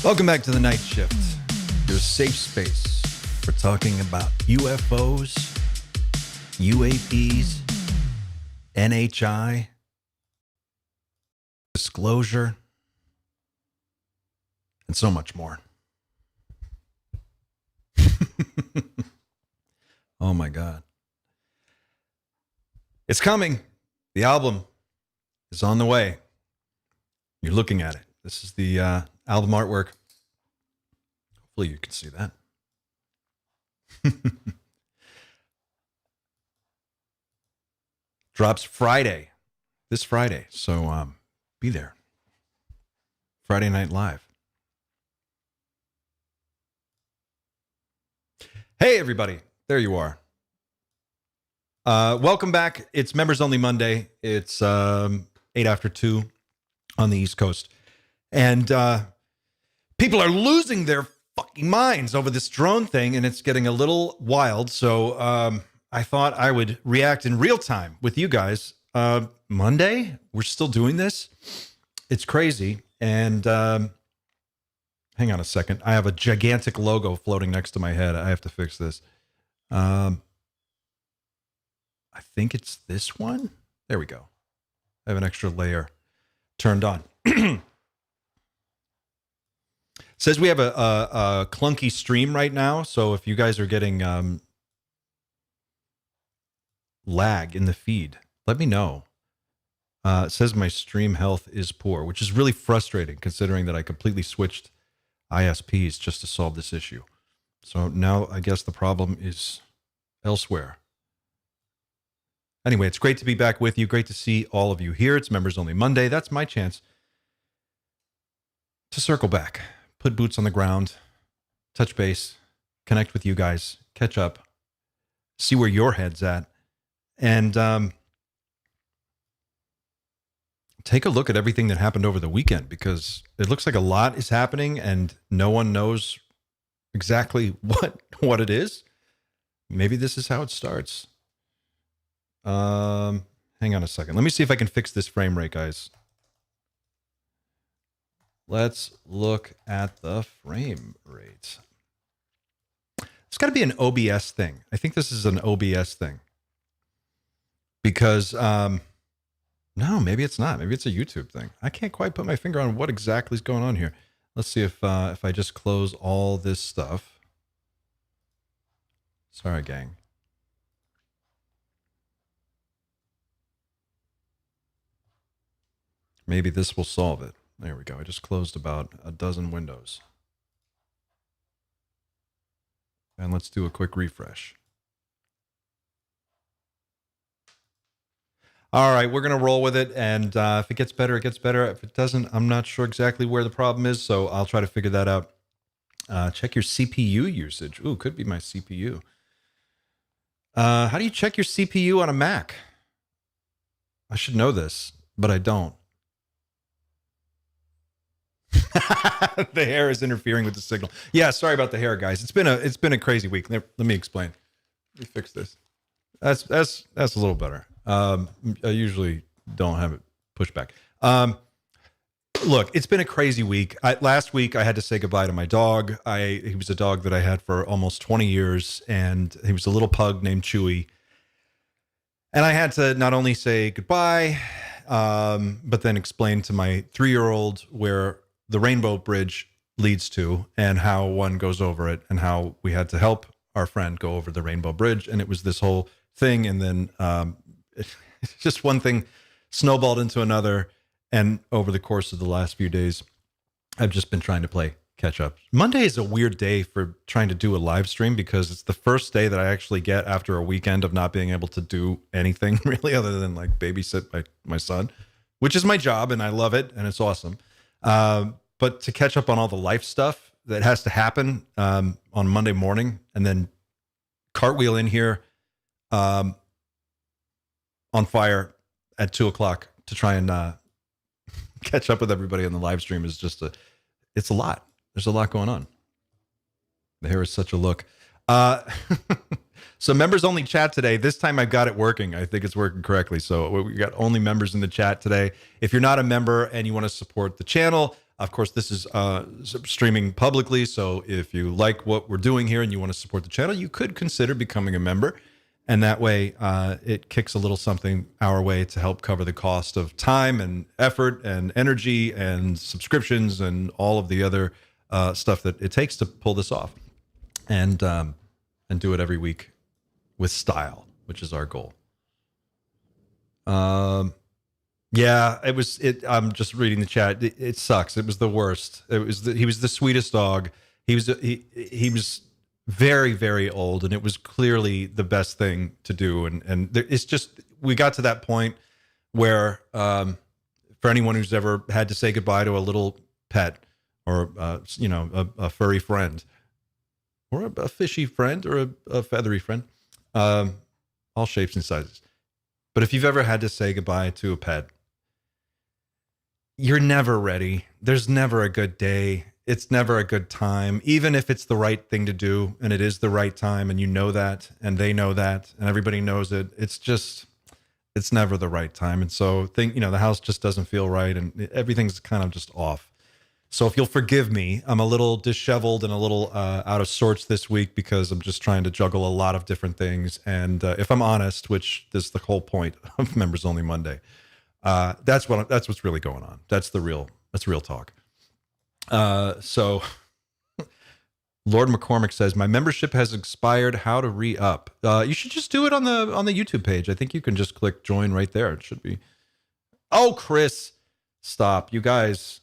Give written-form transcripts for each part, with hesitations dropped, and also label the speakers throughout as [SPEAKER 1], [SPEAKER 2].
[SPEAKER 1] Welcome back to the Night Shift, your safe space for talking about UFOs, UAPs, NHI, disclosure, and so much more. Oh my God. It's coming. The album is on the way. You're looking at it. This is the album artwork. Hopefully you can see that. Drops Friday. This Friday. So be there. Friday Night Live. Hey, everybody. There you are. Welcome back. It's Members Only Monday. It's 8 after 2 on the East Coast. And people are losing their fucking minds over this drone thing, and it's getting a little wild. So I thought I would react in real time with you guys. Monday, we're still doing this. It's crazy. And hang on a second. I have a gigantic logo floating next to my head. I have to fix this. I think it's this one. There we go. I have an extra layer turned on. Says we have a clunky stream right now. So if you guys are getting lag in the feed, let me know. It says my stream health is poor, which is really frustrating considering that I completely switched ISPs just to solve this issue. So now I guess the problem is elsewhere. Anyway, it's great to be back with you. Great to see all of you here. It's Members Only Monday. That's my chance to circle back, put boots on the ground, touch base, connect with you guys, catch up, see where your head's at, and take a look at everything that happened over the weekend, because it looks like a lot is happening and no one knows exactly what it is. Maybe this is how it starts. Hang on a second. Let me see if I can fix this frame rate, guys. Let's look at the frame rate. It's got to be an OBS thing. I think this is an OBS thing. Because, no, maybe it's not. Maybe it's a YouTube thing. I can't quite put my finger on what exactly is going on here. Let's see if I just close all this stuff. Sorry, gang. Maybe this will solve it. There we go. I just closed about a dozen windows. And let's do a quick refresh. All right, we're going to roll with it. And if it gets better, it gets better. If it doesn't, I'm not sure exactly where the problem is. So I'll try to figure that out. Check your CPU usage. Ooh, could be my CPU. How do you check your CPU on a Mac? I should know this, but I don't. The hair is interfering with the signal. Yeah, sorry about the hair, guys. It's been a crazy week. Let me explain. Let me fix this. That's a little better. I usually don't have it pushed back. Look, it's been a crazy week. Last week I had to say goodbye to my dog. He was a dog that I had for almost 20 years, and he was a little pug named Chewy. And I had to not only say goodbye, but then explain to my 3-year-old where the Rainbow Bridge leads to and how one goes over it, and how we had to help our friend go over the Rainbow Bridge. And it was this whole thing. And then just one thing snowballed into another. And over the course of the last few days, I've just been trying to play catch up. Monday is a weird day for trying to do a live stream, because it's the first day that I actually get after a weekend of not being able to do anything really other than like babysit my son, which is my job and I love it and it's awesome. But to catch up on all the life stuff that has to happen on Monday morning, and then cartwheel in here on fire at 2:00 to try and catch up with everybody on the live stream is just it's a lot. There's a lot going on. The hair is such a look. So members only chat today. This time I've got it working. I think it's working correctly. So we got only members in the chat today. If you're not a member and you want to support the channel, Of course, this is streaming publicly, so if you like what we're doing here and you want to support the channel, you could consider becoming a member. And that way, it kicks a little something our way to help cover the cost of time and effort and energy and subscriptions and all of the other stuff that it takes to pull this off, and do it every week with style, which is our goal. Yeah, it was. I'm just reading the chat. It sucks. It was the worst. He was the sweetest dog. He was very, very old, and it was clearly the best thing to do. And it's just, we got to that point where, for anyone who's ever had to say goodbye to a little pet, or a furry friend, or a fishy friend, or a feathery friend, all shapes and sizes. But if you've ever had to say goodbye to a pet, you're never ready. There's never a good day. It's never a good time, even if it's the right thing to do, and it is the right time, and you know that, and they know that, and everybody knows it. It's never the right time. And so the house just doesn't feel right, and everything's kind of just off. So if you'll forgive me, I'm a little disheveled and a little out of sorts this week because I'm just trying to juggle a lot of different things. And if I'm honest, which is the whole point of Members Only Monday, that's what's really going on. That's real talk. So Lord McCormick says, my membership has expired. How to re-up? You should just do it on the YouTube page. I think you can just click join right there. It should be. Oh, Chris, stop. You guys,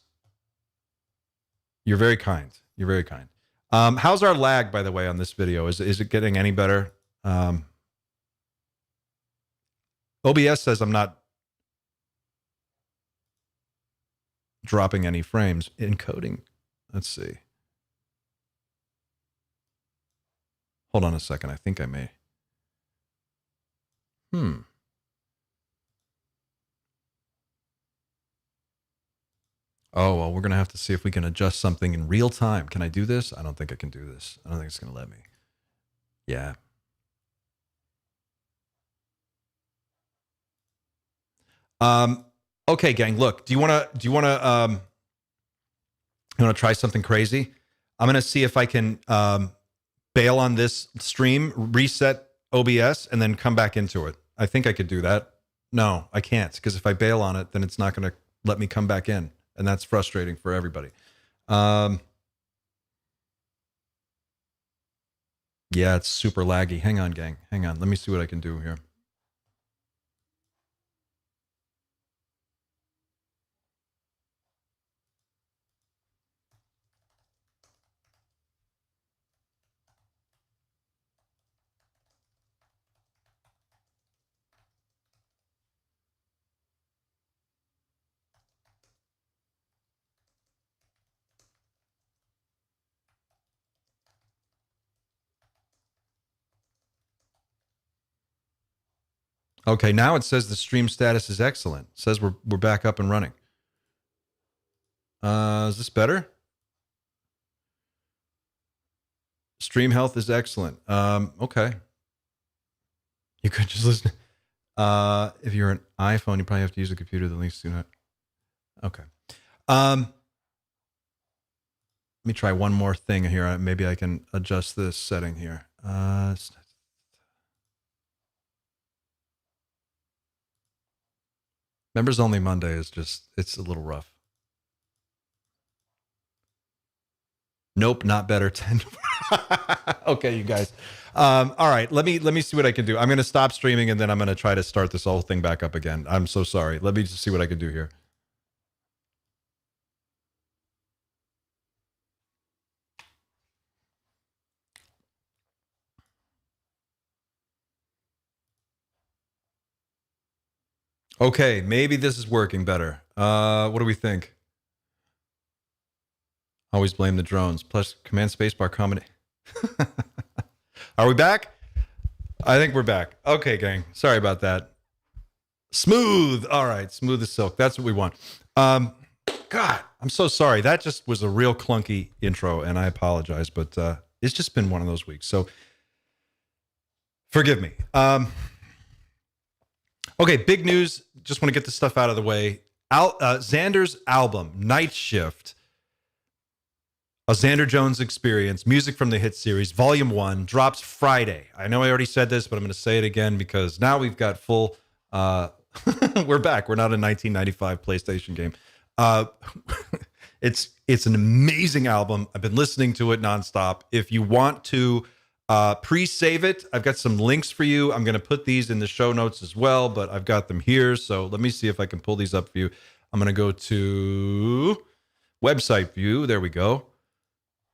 [SPEAKER 1] you're very kind. You're very kind. How's our lag, by the way, on this video? Is it getting any better? OBS says I'm not dropping any frames. Encoding. Let's see. Hold on a second. I think I may. Oh, well, we're going to have to see if we can adjust something in real time. Can I do this? I don't think I can do this. I don't think it's going to let me. Yeah. Okay, gang, look, do you want to try something crazy? I'm going to see if I can bail on this stream, reset OBS, and then come back into it. I think I could do that. No, I can't, because if I bail on it, then it's not going to let me come back in, and that's frustrating for everybody. Yeah, it's super laggy. Hang on, gang. Hang on. Let me see what I can do here. Okay, now it says the stream status is excellent. It says we're back up and running. Is this better? Stream health is excellent. Okay. You could just listen. If you're an iPhone, you probably have to use a computer that links to not. Okay. Let me try one more thing here. Maybe I can adjust this setting here. Members Only Monday is just, it's a little rough. Nope, not better. 10. Okay, you guys. All right, let me see what I can do. I'm going to stop streaming, and then I'm going to try to start this whole thing back up again. I'm so sorry. Let me just see what I can do here. Okay, maybe this is working better. What do we think? Always blame the drones. Plus command spacebar combination. Are we back? I think we're back. Okay, gang. Sorry about that. Smooth. All right, smooth as silk. That's what we want. God, I'm so sorry. That just was a real clunky intro, and I apologize, but it's just been one of those weeks. So forgive me. Okay, big news. Just want to get this stuff out of the way. Xander's album, Night Shift, A Xander Jones Experience, music from the hit series, Volume 1, drops Friday. I know I already said this, but I'm going to say it again because now we've got full... we're back. We're not a 1995 PlayStation game. It's an amazing album. I've been listening to it nonstop. If you want to pre-save it, I've got some links for you. I'm going to put these in the show notes as well, but I've got them here. So let me see if I can pull these up for you. I'm going to go to website view. There we go.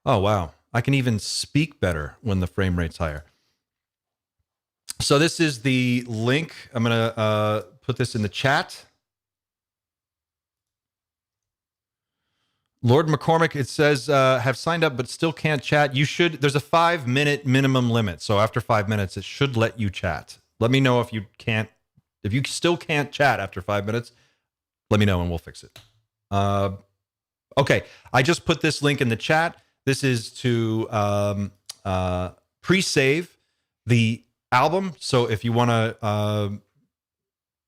[SPEAKER 1] Oh, wow. I can even speak better when the frame rate's higher. So this is the link. I'm going to put this in the chat. Lord McCormick, it says, have signed up but still can't chat. You should. There's a 5-minute minimum limit. So after 5 minutes, it should let you chat. Let me know if you can't, if you still can't chat after 5 minutes, let me know and we'll fix it. Okay. I just put this link in the chat. This is to pre-save the album. So if you want to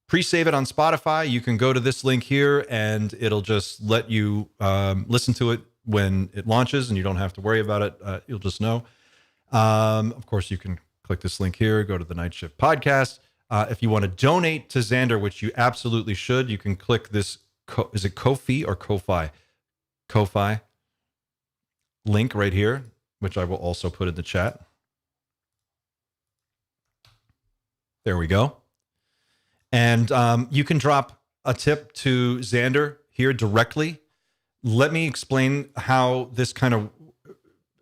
[SPEAKER 1] pre-save it on Spotify, you can go to this link here and it'll just let you listen to it when it launches and you don't have to worry about it. You'll just know. Of course, you can click this link here, go to the Night Shift podcast. If you want to donate to Xander, which you absolutely should, you can click this. Is it Ko-fi or Ko-fi? Ko-fi link right here, which I will also put in the chat. There we go. And you can drop a tip to Xander here directly. Let me explain how this kind of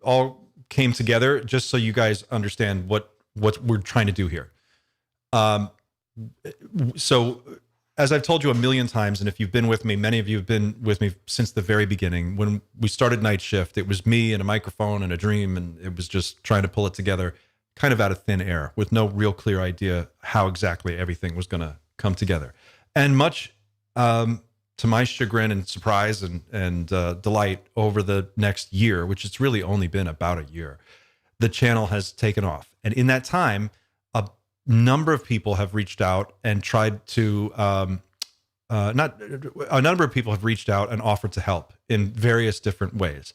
[SPEAKER 1] all came together, just so you guys understand what we're trying to do here. So as I've told you a million times, and if you've been with me, many of you have been with me since the very beginning. When we started Night Shift, it was me and a microphone and a dream, and it was just trying to pull it together kind of out of thin air with no real clear idea how exactly everything was going to come together. And much to my chagrin and surprise and delight, over the next year, which it's really only been about a year, the channel has taken off. And in that time, a number of people have reached out and tried to, a number of people have reached out and offered to help in various different ways.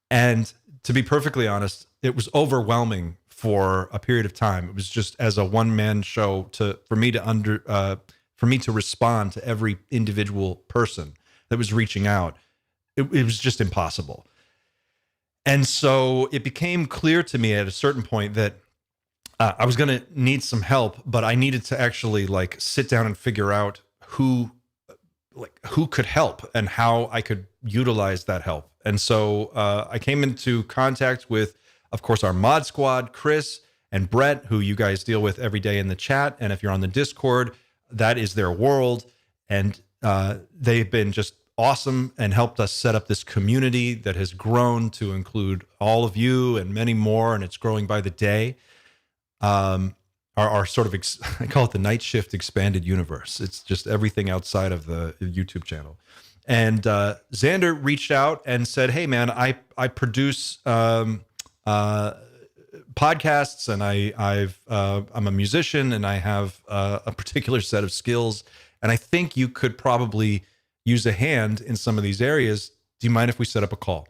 [SPEAKER 1] And to be perfectly honest, it was overwhelming for a period of time. It was just, as a one-man show, for me to respond to every individual person that was reaching out. It was just impossible. And so it became clear to me at a certain point that I was going to need some help, but I needed to actually sit down and figure out who could help and how I could utilize that help. And so I came into contact with, of course, our mod squad, Chris and Brett, who you guys deal with every day in the chat. And if you're on the Discord, that is their world. And they've been just awesome and helped us set up this community that has grown to include all of you and many more. And it's growing by the day. Our sort of, I call it the Night Shift expanded universe. It's just everything outside of the YouTube channel. And Xander reached out and said, "Hey man, I produce podcasts, and I'm a musician, and I have a particular set of skills, and I think you could probably use a hand in some of these areas. Do you mind if we set up a call?"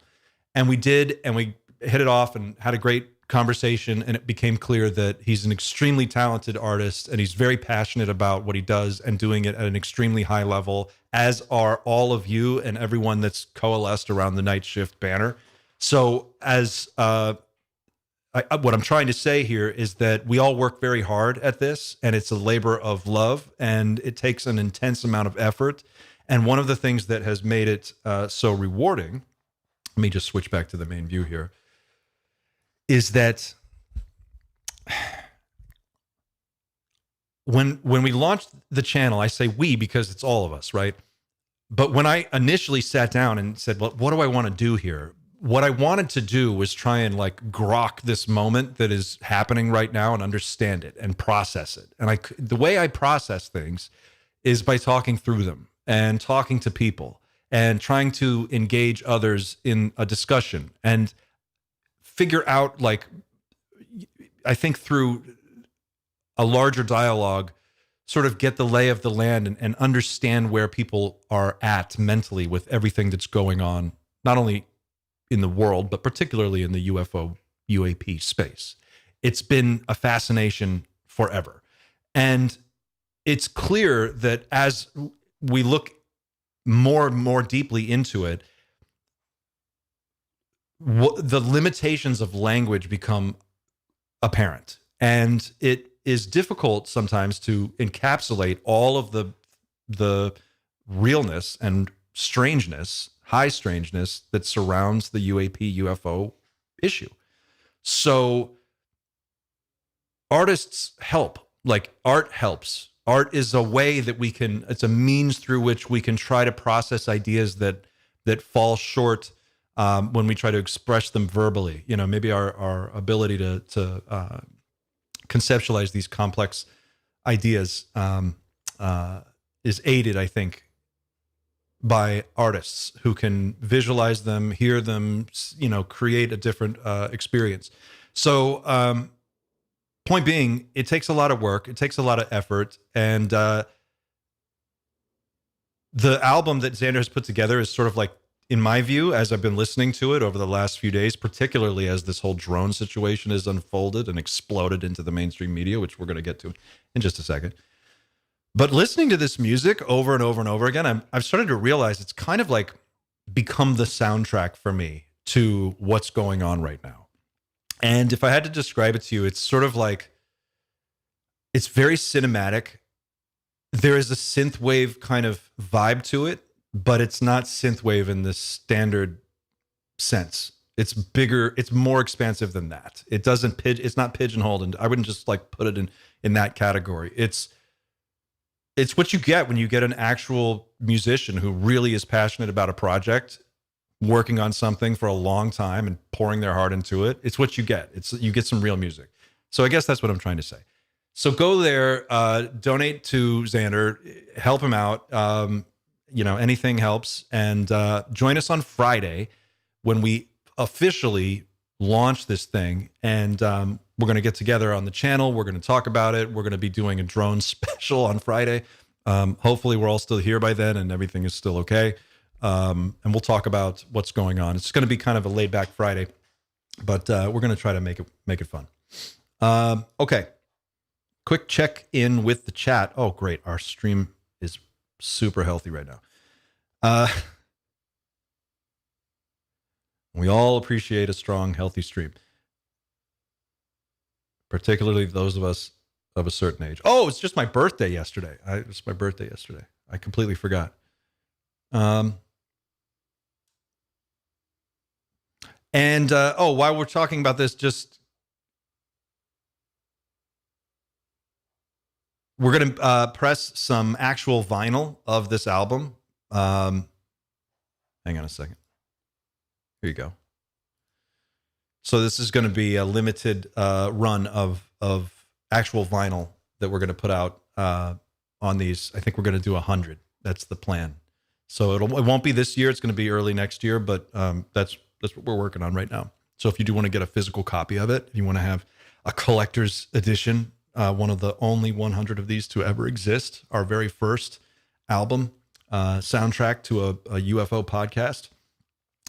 [SPEAKER 1] And we did, and we hit it off and had a great conversation, and it became clear that he's an extremely talented artist, and he's very passionate about what he does and doing it at an extremely high level, as are all of you and everyone that's coalesced around the Night Shift banner. So as what I'm trying to say here is that we all work very hard at this, and it's a labor of love, and it takes an intense amount of effort. And one of the things that has made it so rewarding, let me just switch back to the main view here, is that when we launched the channel, I say we because it's all of us, right? But when I initially sat down and said, well, what do I want to do here? What I wanted to do was try and grok this moment that is happening right now and understand it and process it. And the way I process things is by talking through them and talking to people and trying to engage others in a discussion and figure out, I think through a larger dialogue, sort of get the lay of the land and understand where people are at mentally with everything that's going on, not only in the world, but particularly in the UFO UAP space. It's been a fascination forever. And it's clear that as we look more and more deeply into it, the limitations of language become apparent. And it is difficult sometimes to encapsulate all of the realness and strangeness, high strangeness that surrounds the UAP UFO issue. So artists help, like art helps. Art is a way that it's a means through which we can try to process ideas that fall short when we try to express them verbally. You know, maybe our ability to conceptualize these complex ideas is aided, I think, by artists who can visualize them, hear them, create a different experience. So, point being, it takes a lot of work. It takes a lot of effort. And the album that Xander has put together is sort of like, in my view, as I've been listening to it over the last few days, particularly as this whole drone situation has unfolded and exploded into the mainstream media, which we're going to get to in just a second. But listening to this music over and over and over again, I've started to realize it's kind of like become the soundtrack for me to what's going on right now. And if I had to describe it to you, it's sort of like, it's very cinematic. There is a synthwave kind of vibe to it, but it's not synthwave in the standard sense. It's bigger, it's more expansive than that. It's not pigeonholed, and I wouldn't just like put it in that category. It's what you get when you get an actual musician who really is passionate about a project, working on something for a long time and pouring their heart into it. It's what you get. You get some real music. So I guess that's what I'm trying to say. So go there, donate to Xander, help him out. Anything helps. And join us on Friday when we officially launch this thing. And we're going to get together on the channel. We're going to talk about it. We're going to be doing a drone special on Friday. Hopefully we're all still here by then and everything is still okay. And we'll talk about what's going on. It's going to be kind of a laid back Friday, but we're going to try to make it fun. Okay. Quick check in with the chat. Oh, great. Our stream is super healthy right now. We all appreciate a strong, healthy stream, particularly those of us of a certain age. Oh, it's just my birthday yesterday. It's my birthday yesterday. I completely forgot. While we're talking about this, we're going to press some actual vinyl of this album. Hang on a second. Here you go. So this is going to be a limited run of actual vinyl that we're going to put out on these. I think we're going to do 100. That's the plan. So it won't be this year. It's going to be early next year, but that's what we're working on right now. So if you do want to get a physical copy of it, if you want to have a collector's edition, one of the only 100 of these to ever exist, our very first album, soundtrack to a UFO podcast.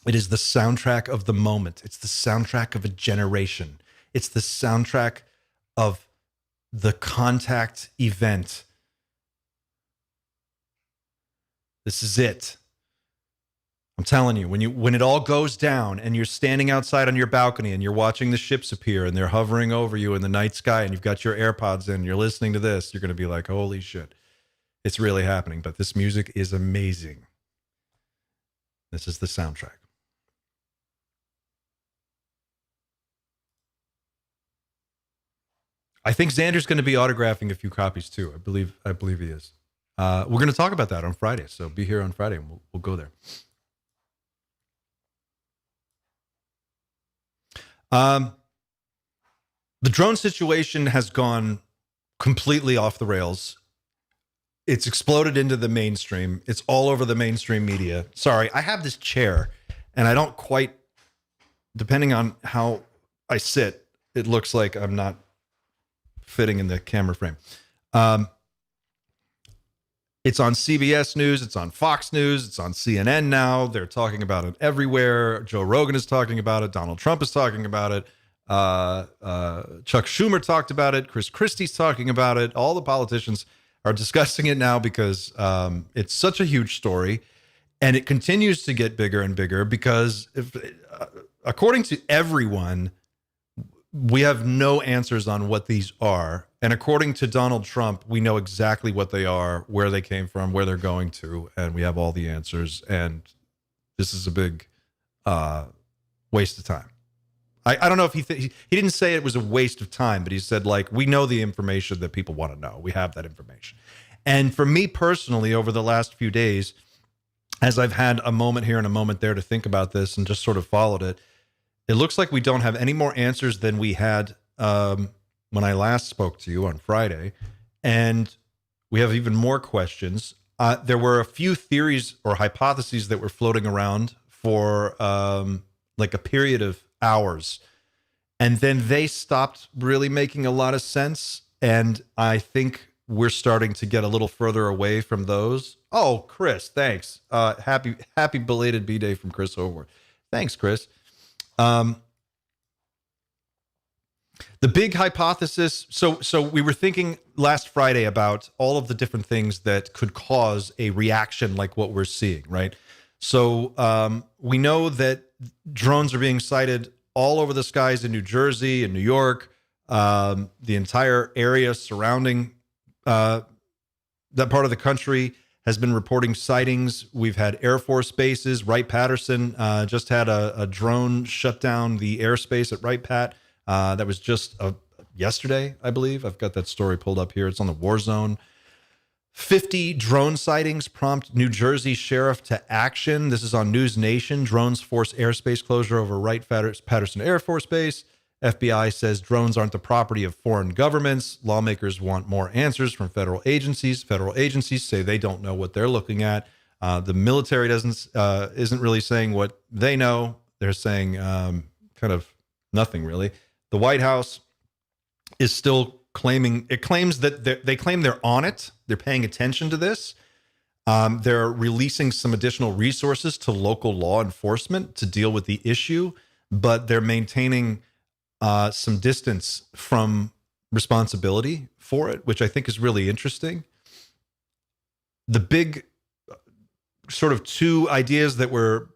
[SPEAKER 1] It is the soundtrack of the moment. It's the soundtrack of a generation. It's the soundtrack of the contact event. This is it. I'm telling you, when it all goes down and you're standing outside on your balcony and you're watching the ships appear and they're hovering over you in the night sky and you've got your AirPods in, you're listening to this, you're going to be like, holy shit, it's really happening. But this music is amazing. This is the soundtrack. I think Xander's going to be autographing a few copies too. I believe he is. We're going to talk about that on Friday. So be here on Friday and we'll go there. The drone situation has gone completely off the rails. It's exploded into the mainstream. It's all over the mainstream media. Sorry, I have this chair and I don't quite, depending on how I sit, it looks like I'm not fitting in the camera frame. It's on CBS News. It's on Fox News. It's on CNN now. They're talking about it everywhere. Joe Rogan is talking about it. Donald Trump is talking about it. Chuck Schumer talked about it. Chris Christie's talking about it. All the politicians are discussing it now because it's such a huge story. And it continues to get bigger and bigger because, according to everyone, we have no answers on what these are. And according to Donald Trump, we know exactly what they are, where they came from, where they're going to, and we have all the answers. And this is a big waste of time. I don't know if he didn't say it was a waste of time, but he said, like, we know the information that people want to know. We have that information. And for me personally, over the last few days, as I've had a moment here and a moment there to think about this and just sort of followed it, it looks like we don't have any more answers than we had when I last spoke to you on Friday. And we have even more questions. There were a few theories or hypotheses that were floating around for like a period of hours. And then they stopped really making a lot of sense. And I think we're starting to get a little further away from those. Oh, Chris, thanks. Happy belated B-Day from Chris Howard. Thanks, Chris. The big hypothesis. So we were thinking last Friday about all of the different things that could cause a reaction like what we're seeing, right? So we know that drones are being sighted all over the skies in New Jersey and New York, the entire area surrounding that part of the country has been reporting sightings. We've had Air Force bases. Wright-Patterson just had a drone shut down the airspace at Wright-Pat. That was just yesterday, I believe. I've got that story pulled up here. It's on the War Zone. 50 drone sightings prompt New Jersey sheriff to action. This is on News Nation. Drones force airspace closure over Wright-Patterson Air Force Base. FBI says drones aren't the property of foreign governments. Lawmakers want more answers from federal agencies. Federal agencies say they don't know what they're looking at. The military isn't really saying what they know. They're saying kind of nothing really. The White House is still claiming that they claim they're on it. They're paying attention to this. They're releasing some additional resources to local law enforcement to deal with the issue, but they're maintaining some distance from responsibility for it, which I think is really interesting. The big sort of two ideas that were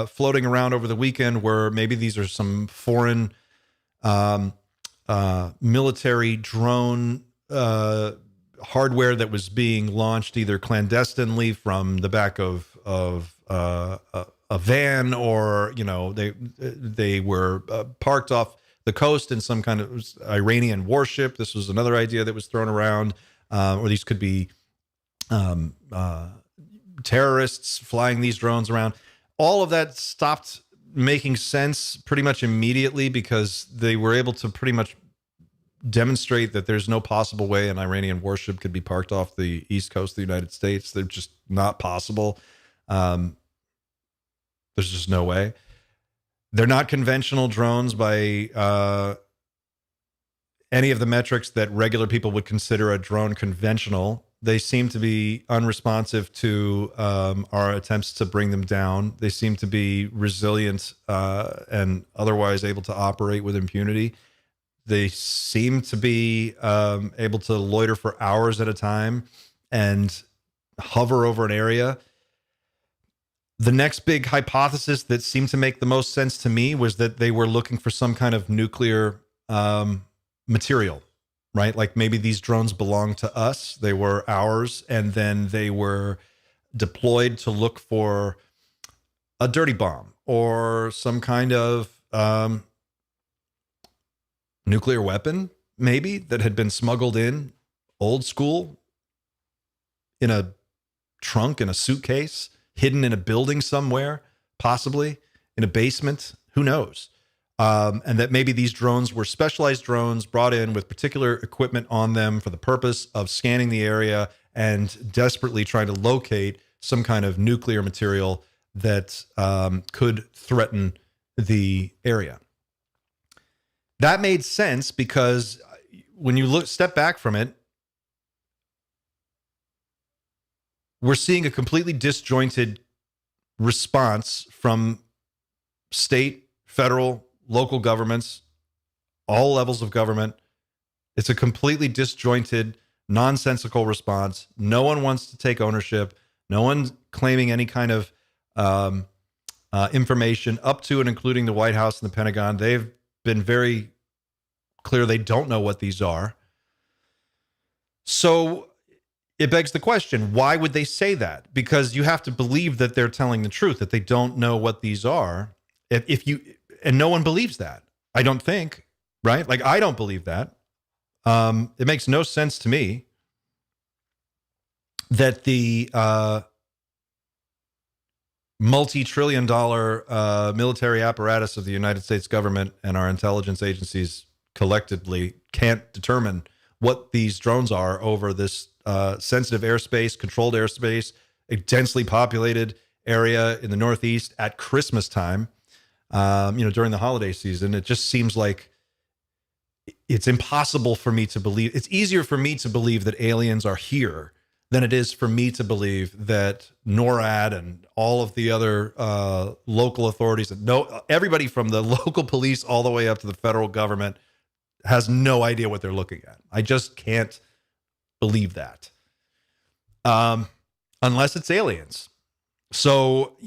[SPEAKER 1] floating around over the weekend were maybe these are some foreign military drone hardware that was being launched either clandestinely from the back of a van, or they were parked off the coast in some kind of Iranian warship. This was another idea that was thrown around, or these could be terrorists flying these drones around. All of that stopped making sense pretty much immediately because they were able to pretty much demonstrate that there's no possible way an Iranian warship could be parked off the east coast of the United States. They're just not possible. There's just no way. They're not conventional drones by any of the metrics that regular people would consider a drone conventional. They seem to be unresponsive to our attempts to bring them down. They seem to be resilient and otherwise able to operate with impunity. They seem to be able to loiter for hours at a time and hover over an area. The next big hypothesis that seemed to make the most sense to me was that they were looking for some kind of nuclear material, right? Like maybe these drones belong to us. They were ours, and then they were deployed to look for a dirty bomb or some kind of nuclear weapon, maybe, that had been smuggled in old school in a trunk, in a suitcase, hidden in a building somewhere, possibly in a basement, who knows? And that maybe these drones were specialized drones brought in with particular equipment on them for the purpose of scanning the area and desperately trying to locate some kind of nuclear material that could threaten the area. That made sense because when you step back from it, we're seeing a completely disjointed response from state, federal, local governments, all levels of government. It's a completely disjointed, nonsensical response. No one wants to take ownership. No one's claiming any kind of information up to and including the White House and the Pentagon. They've been very clear they don't know what these are. So it begs the question, why would they say that? Because you have to believe that they're telling the truth, that they don't know what these are. And no one believes that, I don't think, right? Like, I don't believe that. It makes no sense to me that the multi-trillion-dollar military apparatus of the United States government and our intelligence agencies collectively can't determine what these drones are over this sensitive airspace, controlled airspace, a densely populated area in the Northeast at Christmas time, during the holiday season. It just seems like it's impossible for me to believe. It's easier for me to believe that aliens are here than it is for me to believe that NORAD and all of the other local authorities, everybody from the local police all the way up to the federal government has no idea what they're looking at. I just can't believe that. Unless it's aliens. So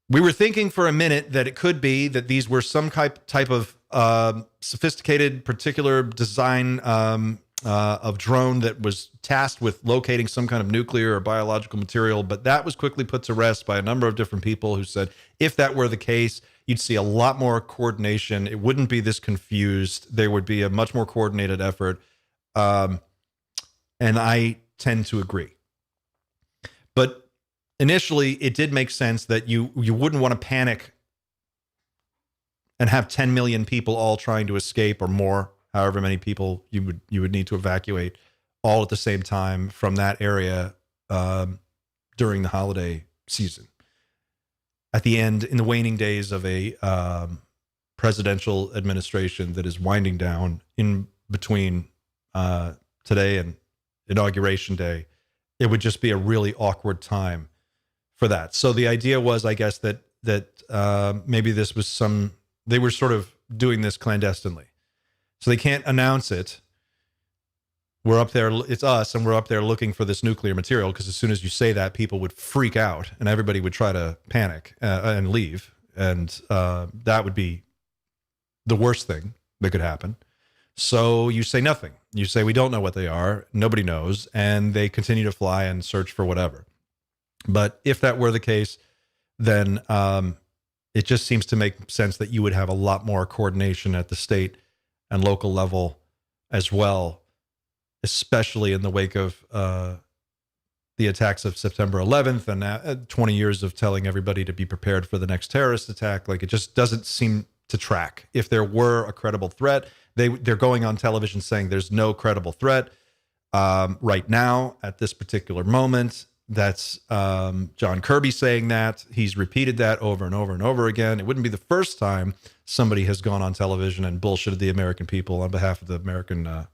[SPEAKER 1] we were thinking for a minute that it could be that these were some type of sophisticated, particular design of drone that was tasked with locating some kind of nuclear or biological material. But that was quickly put to rest by a number of different people who said, if that were the case, you'd see a lot more coordination. It wouldn't be this confused. There would be a much more coordinated effort. And I tend to agree. But initially, it did make sense that you wouldn't want to panic and have 10 million people all trying to escape, or more, however many people you would need to evacuate all at the same time from that area during the holiday season. At the end, in the waning days of a presidential administration that is winding down in between today and Inauguration Day, it would just be a really awkward time for that. So the idea was, I guess, that maybe this was they were sort of doing this clandestinely. So they can't announce it. We're up there, it's us, and we're up there looking for this nuclear material, because as soon as you say that, people would freak out and everybody would try to panic and leave. And that would be the worst thing that could happen. So you say nothing. You say, we don't know what they are. Nobody knows. And they continue to fly and search for whatever. But if that were the case, then it just seems to make sense that you would have a lot more coordination at the state and local level as well, especially in the wake of the attacks of September 11th and 20 years of telling everybody to be prepared for the next terrorist attack. Like, it just doesn't seem to track. If there were a credible threat, they're going on television saying there's no credible threat right now at this particular moment. That's John Kirby saying that. He's repeated that over and over and over again. It wouldn't be the first time somebody has gone on television and bullshitted the American people on behalf of the American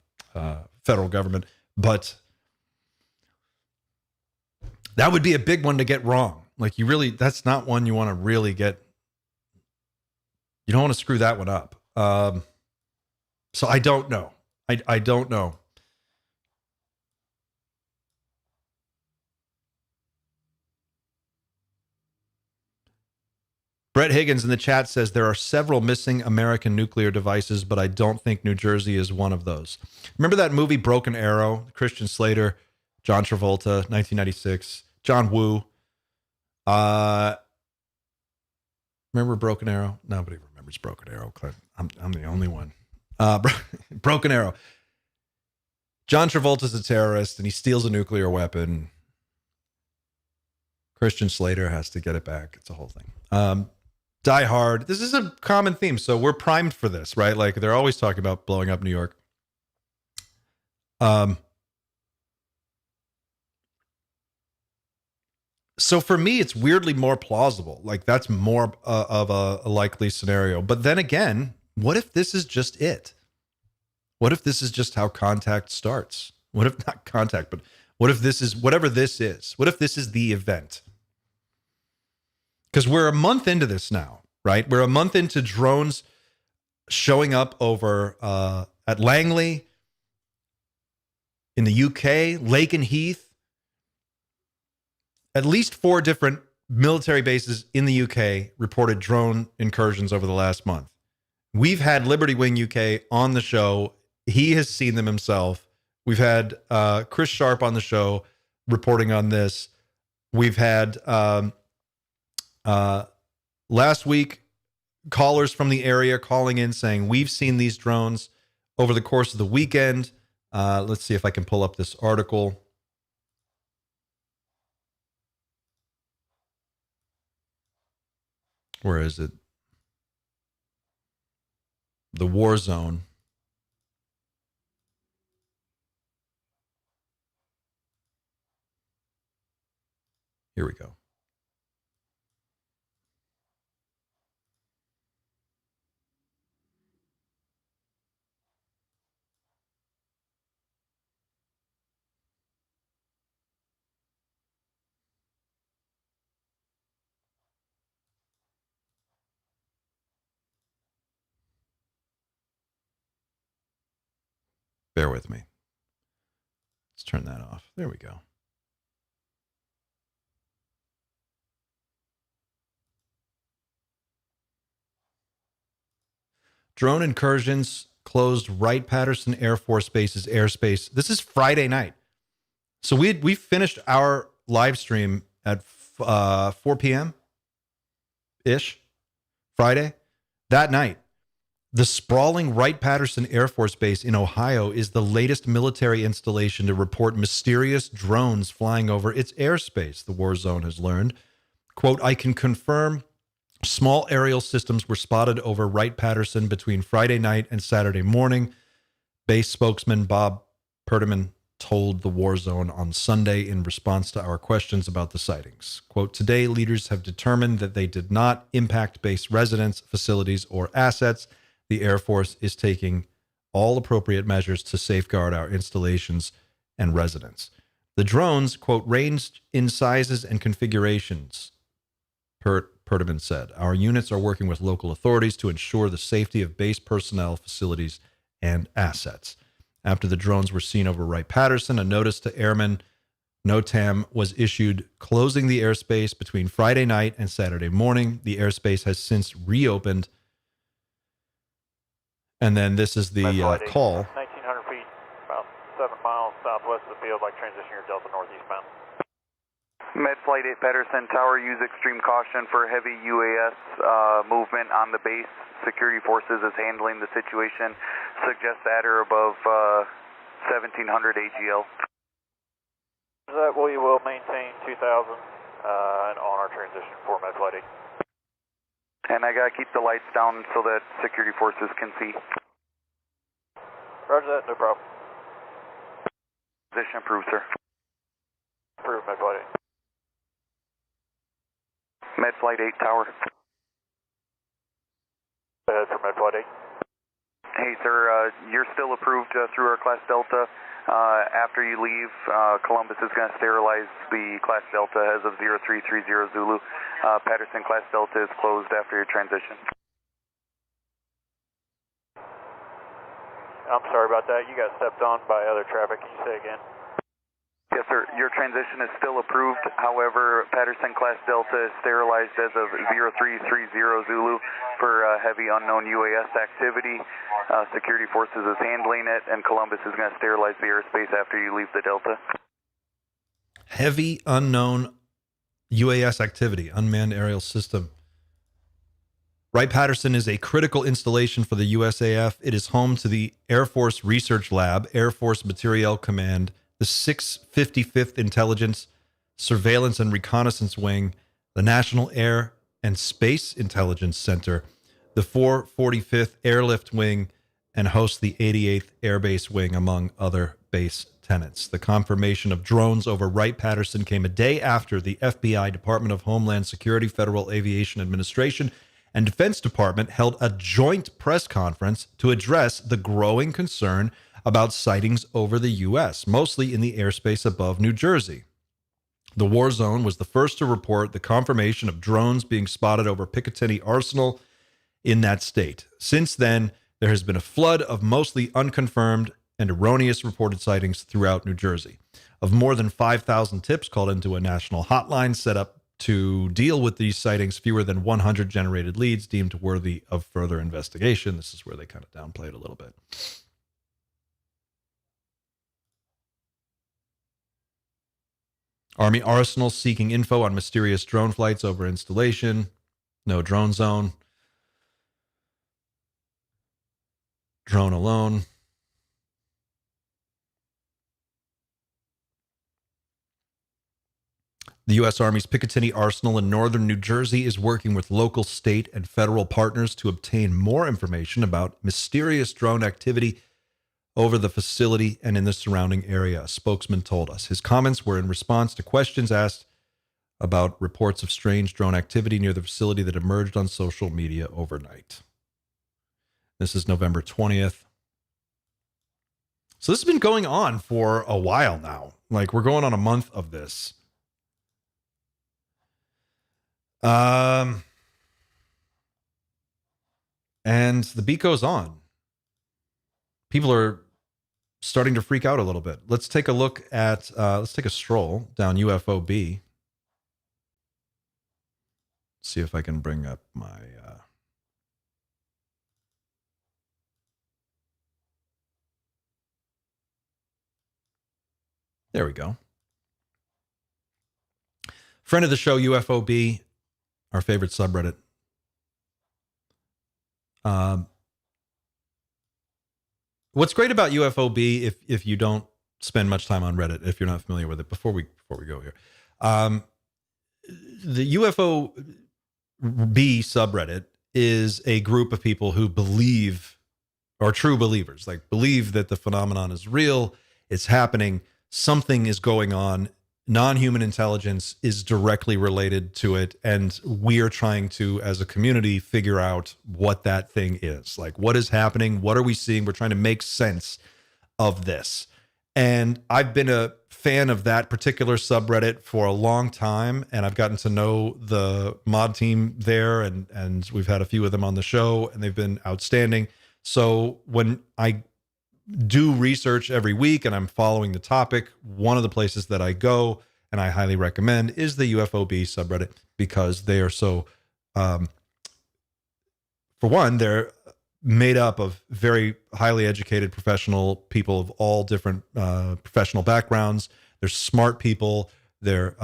[SPEAKER 1] federal government. But that would be a big one to get wrong. Like, that's not one you want to really get. You don't want to screw that one up. So I don't know. I don't know. Brett Higgins in the chat says there are several missing American nuclear devices, but I don't think New Jersey is one of those. Remember that movie Broken Arrow? Christian Slater, John Travolta, 1996, John Woo. Remember Broken Arrow? Nobody remembers Broken Arrow. I'm the only one. Broken Arrow. John Travolta's a terrorist and he steals a nuclear weapon. Christian Slater has to get it back. It's a whole thing. Die Hard. This is a common theme, so we're primed for this, right? Like, they're always talking about blowing up New York. So for me, it's weirdly more plausible. Like, that's more of a likely scenario. But then again, what if this is just it? What if this is just how contact starts? What if not contact, but What if this is whatever this is? What if this is the event? Because we're a month into this now, right? We're a month into drones showing up over at Langley in the UK, Lake and Heath. At least 4 different military bases in the UK reported drone incursions over the last month. We've had Liberty Wing UK on the show. He has seen them himself. We've had Chris Sharp on the show reporting on this. We've had last week callers from the area calling in saying we've seen these drones over the course of the weekend. Let's see if I can pull up this article. Where is it? The War Zone. Here we go. Bear with me. Let's turn that off. There we go. Drone incursions closed Wright-Patterson Air Force Base's airspace. This is Friday night. So we finished our live stream at 4 p.m.-ish Friday. That night, the sprawling Wright-Patterson Air Force Base in Ohio is the latest military installation to report mysterious drones flying over its airspace, the War Zone has learned. Quote, I can confirm small aerial systems were spotted over Wright-Patterson between Friday night and Saturday morning. Base spokesman Bob Perdeman told the War Zone on Sunday in response to our questions about the sightings. Quote, today, leaders have determined that they did not impact base residents, facilities, or assets. The Air Force is taking all appropriate measures to safeguard our installations and residents. The drones, quote, ranged in sizes and configurations, Perdeman said. Our units are working with local authorities to ensure the safety of base personnel, facilities, and assets. After the drones were seen over Wright-Patterson, a notice to airmen, NOTAM, was issued closing the airspace between Friday night and Saturday morning. The airspace has since reopened. And then this is the call.
[SPEAKER 2] 1,900 feet, about 7 miles southwest of the field, like transition your Delta northeastbound.
[SPEAKER 3] Med Flight 8 Patterson Tower, use extreme caution for heavy UAS movement on the base. Security forces is handling the situation. Suggest at or above 1,700 AGL.
[SPEAKER 2] That we will maintain 2,000 and on our transition for Med Flight 8.
[SPEAKER 3] And I gotta keep the lights down so that security forces can see.
[SPEAKER 2] Roger that, no problem.
[SPEAKER 3] Position approved, sir.
[SPEAKER 2] Approved, Med Flight 8.
[SPEAKER 3] Med Flight 8 Tower.
[SPEAKER 2] Ahead for Med Flight 8.
[SPEAKER 3] Hey, sir, you're still approved through our Class Delta. After you leave, Columbus is going to sterilize the Class Delta as of 0330 Zulu. Patterson Class Delta is closed after your transition.
[SPEAKER 2] I'm sorry about that. You got stepped on by other traffic. Can you say again?
[SPEAKER 3] Yes, sir. Your transition is still approved. However, Patterson Class Delta is sterilized as of 0330 Zulu for heavy unknown UAS activity. Security forces is handling it, and Columbus is going to sterilize the airspace after you leave the Delta.
[SPEAKER 1] Heavy unknown UAS activity, unmanned aerial system. Wright-Patterson is a critical installation for the USAF. It is home to the Air Force Research Lab, Air Force Materiel Command, the 655th Intelligence, Surveillance and Reconnaissance Wing, the National Air and Space Intelligence Center, the 445th Airlift Wing, and hosts the 88th Air Base Wing, among other base tenants. The confirmation of drones over Wright-Patterson came a day after the FBI, Department of Homeland Security, Federal Aviation Administration, and Defense Department held a joint press conference to address the growing concern about sightings over the U.S., mostly in the airspace above New Jersey. The war zone was the first to report the confirmation of drones being spotted over Picatinny Arsenal in that state. Since then, there has been a flood of mostly unconfirmed and erroneous reported sightings throughout New Jersey. Of more than 5,000 tips called into a national hotline set up to deal with these sightings, fewer than 100 generated leads deemed worthy of further investigation. This is where they kind of downplayed a little bit. Army Arsenal seeking info on mysterious drone flights over installation. No drone zone. Drone alone. The U.S. Army's Picatinny Arsenal in northern New Jersey is working with local, state, and federal partners to obtain more information about mysterious drone activity over the facility and in the surrounding area, a spokesman told us. His comments were in response to questions asked about reports of strange drone activity near the facility that emerged on social media overnight. This is November 20th. So this has been going on for a while now. Like, we're going on a month of this. And the beat goes on. People are starting to freak out a little bit. Let's take a look at, let's take a stroll down UFOB. See if I can bring up my, there we go. Friend of the show, UFOB, our favorite subreddit. What's great about UFOB, if you don't spend much time on Reddit, if you're not familiar with it, before we go here, the UFOB subreddit is a group of people who believe, or true believers, like believe that the phenomenon is real, it's happening, something is going on. Non-human intelligence is directly related to it, and we're trying to, as a community, figure out what that thing is. Like, what is happening? What are we seeing? We're trying to make sense of this. And I've been a fan of that particular subreddit for a long time, and I've gotten to know the mod team there, and we've had a few of them on the show, and they've been outstanding. So when I do research every week and I'm following the topic, one of the places that I go and I highly recommend is the UFOB subreddit, because they are so, for one, they're made up of very highly educated professional people of all different professional backgrounds. They're smart people. They're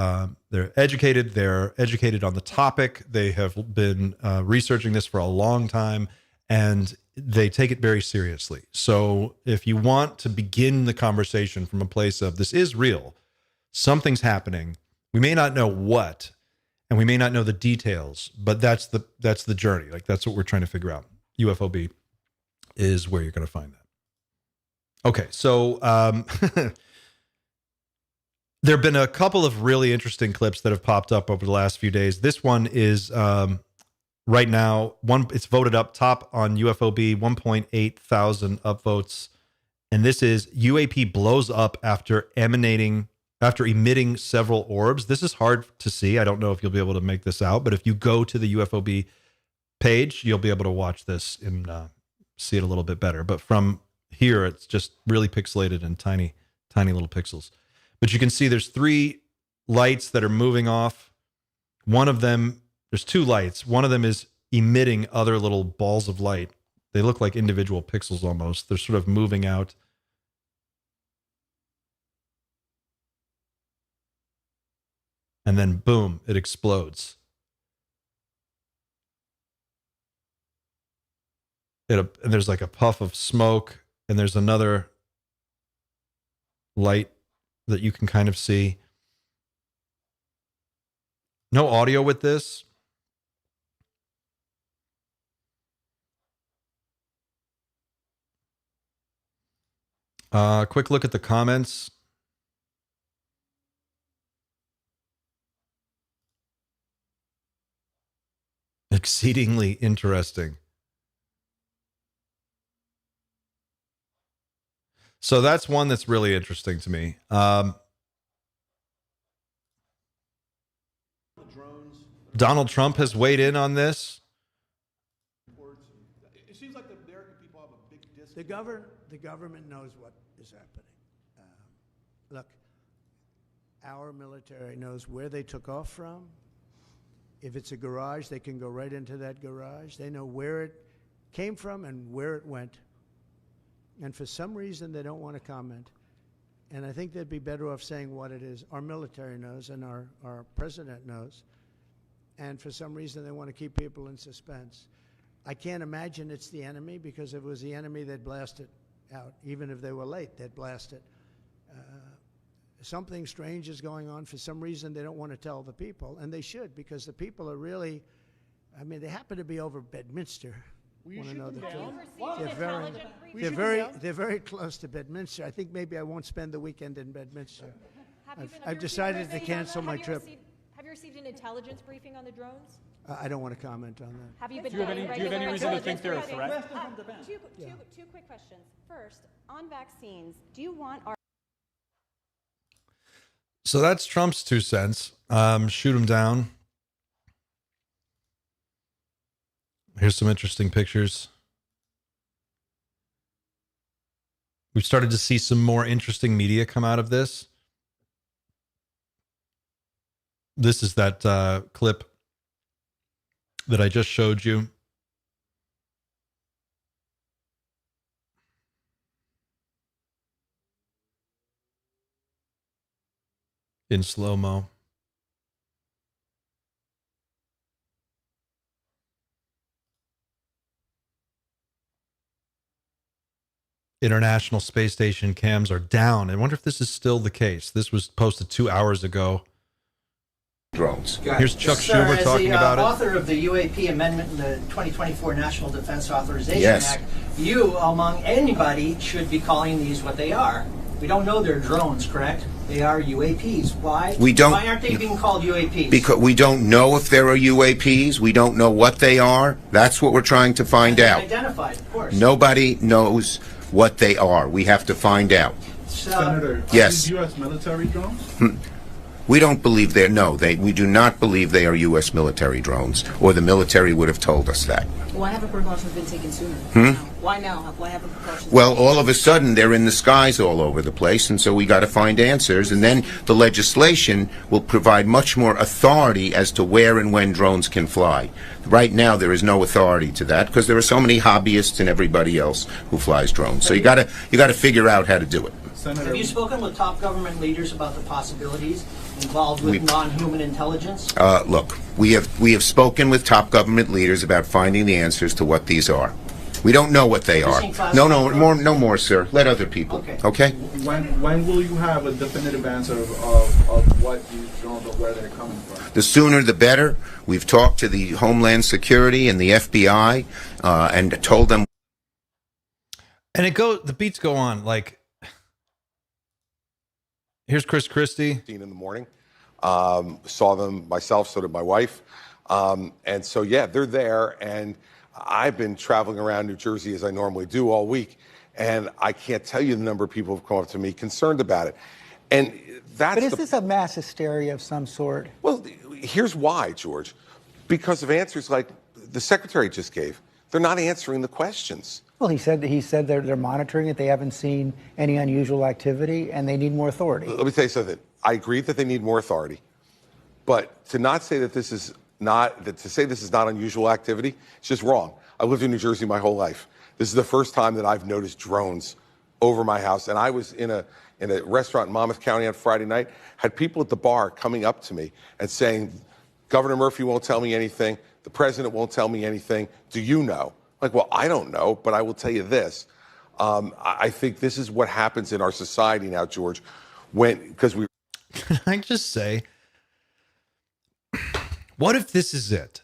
[SPEAKER 1] educated. They're educated on the topic. They have been researching this for a long time, and they take it very seriously. So if you want to begin the conversation from a place of this is real, something's happening, we may not know what, and we may not know the details, but that's the journey. Like, that's what we're trying to figure out. UFOB is where you're going to find that. Okay, so there have been a couple of really interesting clips that have popped up over the last few days. This one is right now, it's voted up top on UFOB, 1.8 thousand upvotes. And this is UAP blows up after emitting several orbs. This is hard to see. I don't know if you'll be able to make this out, but if you go to the UFOB page, you'll be able to watch this and see it a little bit better. But from here, it's just really pixelated and tiny little pixels. But you can see there's 3 lights that are moving off. One of them, there's 2 lights. One of them is emitting other little balls of light. They look like individual pixels almost. They're sort of moving out. And then boom, it explodes. And there's like a puff of smoke, and there's another light that you can kind of see. No audio with this. Quick look at the comments. Exceedingly interesting. So that's one that's really interesting to me. Donald Trump has weighed in on this.
[SPEAKER 4] It seems like the American people have a big
[SPEAKER 5] The government knows what is happening. Look, our military knows where they took off from. If it's a garage, they can go right into that garage. They know where it came from and where it went. And for some reason, they don't want to comment. And I think they'd be better off saying what it is. Our military knows and our president knows. And for some reason, they want to keep people in suspense. I can't imagine it's the enemy, because if it was the enemy, they'd blast it out. Even if they were late, they'd blast it. Something strange is going on. For some reason, they don't want to tell the people, and they should, because the people are really, I mean, they happen to be over Bedminster. Want to know the truth? They're very close to Bedminster. I think maybe I won't spend the weekend in Bedminster. I've decided to cancel my trip.
[SPEAKER 6] Have you received an intelligence briefing on the drones?
[SPEAKER 5] I don't want to comment on that.
[SPEAKER 6] Have you been
[SPEAKER 7] Do you have any reason to think they're a threat?
[SPEAKER 8] Two quick questions. First, on vaccines, do you want our
[SPEAKER 1] So that's Trump's 2 cents. Shoot him down. Here's some interesting pictures. We've started to see some more interesting media come out of this. This is that clip that I just showed you. In slow-mo. International Space Station cams are down. I wonder if this is still the case. This was posted 2 hours ago.
[SPEAKER 9] Drones.
[SPEAKER 1] Here's Chuck Schumer talking about it.
[SPEAKER 10] As the author of the UAP amendment in the 2024 National Defense Authorization
[SPEAKER 9] Yes.
[SPEAKER 10] Act, you, among anybody, should be calling these what they are. We don't know they're drones, correct? They are UAPs. Why?
[SPEAKER 9] We don't-
[SPEAKER 10] Why aren't they being called UAPs?
[SPEAKER 9] Because we don't know if there are UAPs. We don't know what they are. That's what we're trying to find out.
[SPEAKER 10] Identified, of course.
[SPEAKER 9] Nobody knows what they are. We have to find out.
[SPEAKER 4] Senator,
[SPEAKER 9] Yes.
[SPEAKER 4] are these U.S. military drones?
[SPEAKER 9] We don't believe we do not believe they are U.S. military drones, or the military would have told us that.
[SPEAKER 8] why haven't precautions been taken sooner? Why now? Why haven't precautions?
[SPEAKER 9] Well, all of a sudden, they're in the skies all over the place, and so we got to find answers, and then the legislation will provide much more authority as to where and when drones can fly. Right now, there is no authority to that, because there are so many hobbyists and everybody else who flies drones. So you got to figure out how to do it.
[SPEAKER 4] Senator,
[SPEAKER 10] Have you spoken with top government leaders about the possibilities involved with non-human intelligence?
[SPEAKER 9] Look, we have spoken with top government leaders about finding the answers to what these are. We don't know what they are. No more, sir. Let other people. Okay?
[SPEAKER 4] when will you have a definitive answer of what these drones or where they're coming from?
[SPEAKER 9] The sooner the better. We've talked to the Homeland Security and the FBI and told them.
[SPEAKER 1] And the beats go on. Like, here's Chris Christie.
[SPEAKER 11] In the morning. Saw them myself, so did my wife. And so, yeah, they're there. And I've been traveling around New Jersey as I normally do all week. And I can't tell you the number of people who've come up to me concerned about it. And that's
[SPEAKER 10] But is this a mass hysteria of some sort?
[SPEAKER 11] Well, here's why, George. Because of answers like the secretary just gave. They're not answering the questions.
[SPEAKER 10] Well, he said they're monitoring it. They haven't seen any unusual activity, and they need more authority.
[SPEAKER 11] Let me tell you something. I agree that they need more authority. But to not say that this is not unusual activity, it's just wrong. I lived in New Jersey my whole life. This is the first time that I've noticed drones over my house. And I was in a restaurant in Monmouth County on Friday night, had people at the bar coming up to me and saying, Governor Murphy won't tell me anything. The president won't tell me anything. Do you know? Like, well, I don't know, but I will tell you this. I think this is what happens in our society now, George, because we.
[SPEAKER 1] Can I just say, what if this is it?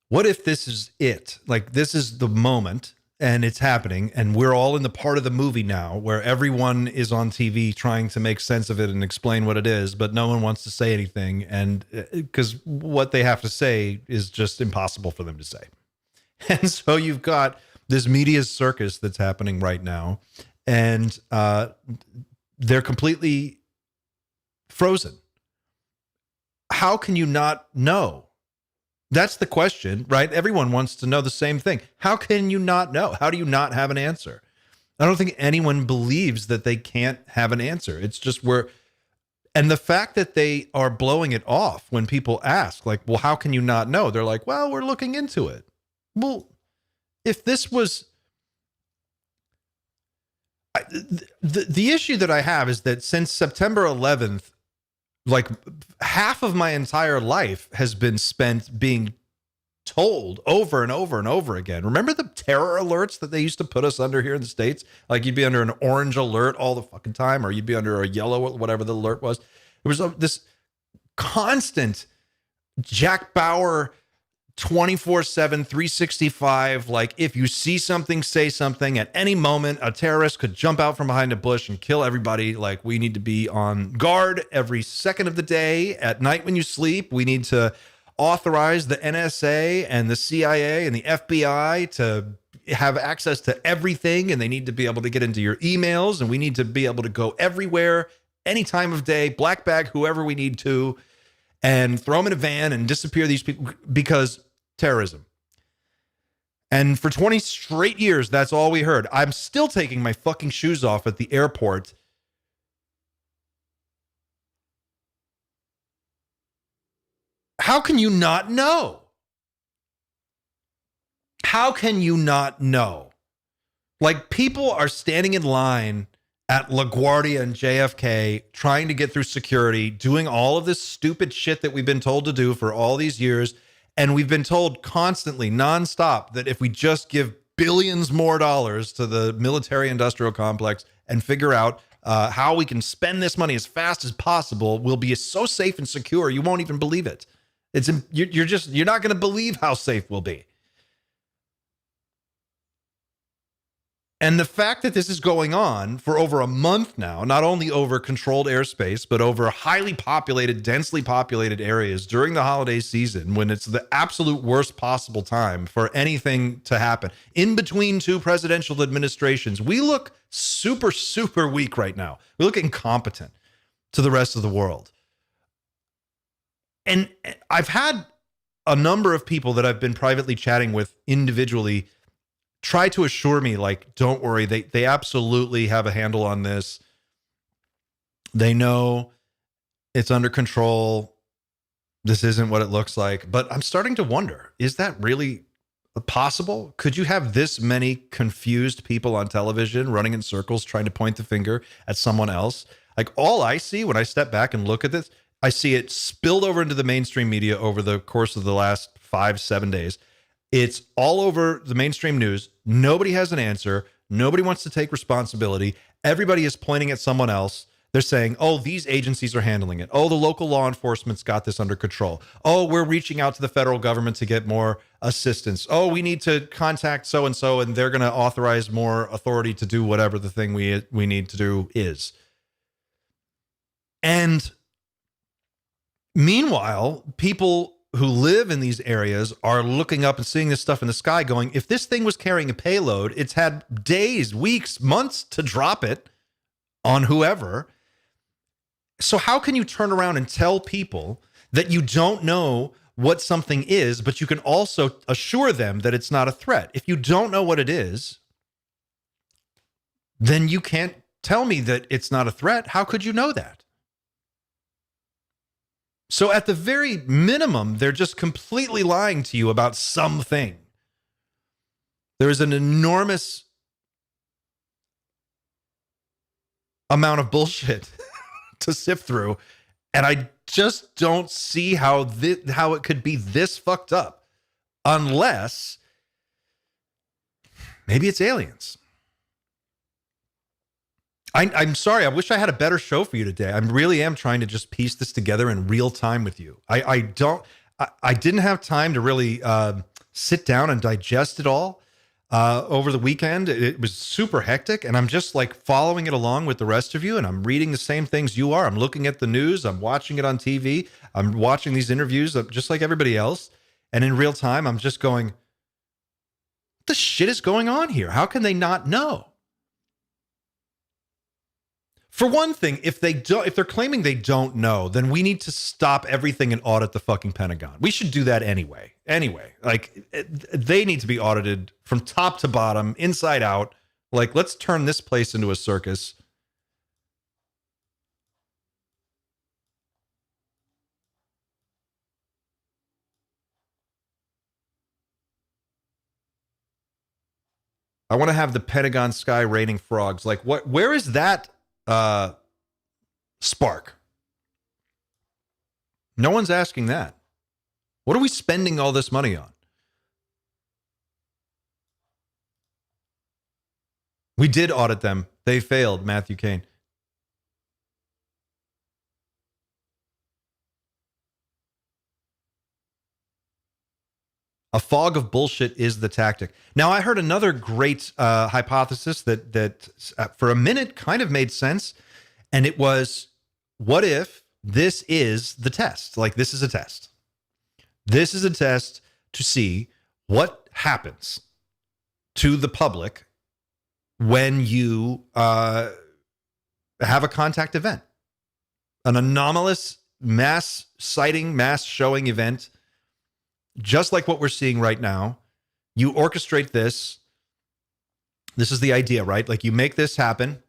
[SPEAKER 1] What if this is it? Like, this is the moment and it's happening, and we're all in the part of the movie now where everyone is on TV trying to make sense of it and explain what it is, but no one wants to say anything, and because what they have to say is just impossible for them to say. And so you've got this media circus that's happening right now, and they're completely frozen. How can you not know? That's the question, right? Everyone wants to know the same thing. How can you not know? How do you not have an answer? I don't think anyone believes that they can't have an answer. It's just and the fact that they are blowing it off when people ask, like, well, how can you not know? They're like, well, we're looking into it. Well, if this was the issue that I have is that since September 11th, like half of my entire life has been spent being told over and over and over again. Remember the terror alerts that they used to put us under here in the States? Like you'd be under an orange alert all the fucking time, or you'd be under a yellow, whatever the alert was. It was this constant Jack Bauer 24/7, 365. Like if you see something, say something. At any moment, a terrorist could jump out from behind a bush and kill everybody. Like we need to be on guard every second of the day. At night when you sleep, we need to authorize the NSA and the CIA and the FBI to have access to everything, and they need to be able to get into your emails, and we need to be able to go everywhere, any time of day, black bag whoever we need to, and throw them in a van and disappear these people because terrorism. And for 20 straight years, that's all we heard. I'm still taking my fucking shoes off at the airport. How can you not know? How can you not know? Like people are standing in line at LaGuardia and JFK trying to get through security, doing all of this stupid shit that we've been told to do for all these years. And we've been told constantly, nonstop, that if we just give billions more dollars to the military industrial complex and figure out how we can spend this money as fast as possible, we'll be so safe and secure, you won't even believe it. You're not going to believe how safe we'll be. And the fact that this is going on for over a month now, not only over controlled airspace, but over highly populated, densely populated areas during the holiday season, when it's the absolute worst possible time for anything to happen, in between two presidential administrations, we look super, super weak right now. We look incompetent to the rest of the world. And I've had a number of people that I've been privately chatting with individually try to assure me, like, don't worry, they absolutely have a handle on this. They know it's under control. This isn't what it looks like. But I'm starting to wonder, is that really possible? Could you have this many confused people on television running in circles trying to point the finger at someone else? Like, all I see when I step back and look at this, I see it spilled over into the mainstream media over the course of the last 5-7 days. It's all over the mainstream news. Nobody has an answer. Nobody wants to take responsibility. Everybody is pointing at someone else. They're saying, oh, these agencies are handling it. Oh, the local law enforcement's got this under control. Oh, we're reaching out to the federal government to get more assistance. Oh, we need to contact so-and-so, and they're going to authorize more authority to do whatever the thing we need to do is. And meanwhile, people who live in these areas are looking up and seeing this stuff in the sky going, if this thing was carrying a payload, it's had days, weeks, months to drop it on whoever. So how can you turn around and tell people that you don't know what something is, but you can also assure them that it's not a threat? If you don't know what it is, then you can't tell me that it's not a threat. How could you know that? So at the very minimum, they're just completely lying to you about something. There is an enormous amount of bullshit to sift through, and I just don't see how it could be this fucked up, unless maybe it's aliens. I'm sorry. I wish I had a better show for you today. I really am trying to just piece this together in real time with you. I didn't have time to really sit down and digest it all over the weekend. It was super hectic, and I'm just like following it along with the rest of you, and I'm reading the same things you are. I'm looking at the news. I'm watching it on TV. I'm watching these interviews just like everybody else. And in real time, I'm just going, what the shit is going on here? How can they not know? For one thing, if they're claiming they don't know, then we need to stop everything and audit the fucking Pentagon. We should do that anyway. They need to be audited from top to bottom, inside out. Like, let's turn this place into a circus. I want to have the Pentagon sky raining frogs. Like, where is that spark? No one's asking that. What are we spending all this money on? We did audit them. They failed, Matthew Kane. A fog of bullshit is the tactic. Now, I heard another great hypothesis that for a minute kind of made sense. And it was, what if this is the test? Like, this is a test. This is a test to see what happens to the public when you have a contact event, an anomalous mass sighting, mass showing event, just like what we're seeing right now. You orchestrate this. This is the idea, right? Like, you make this happen,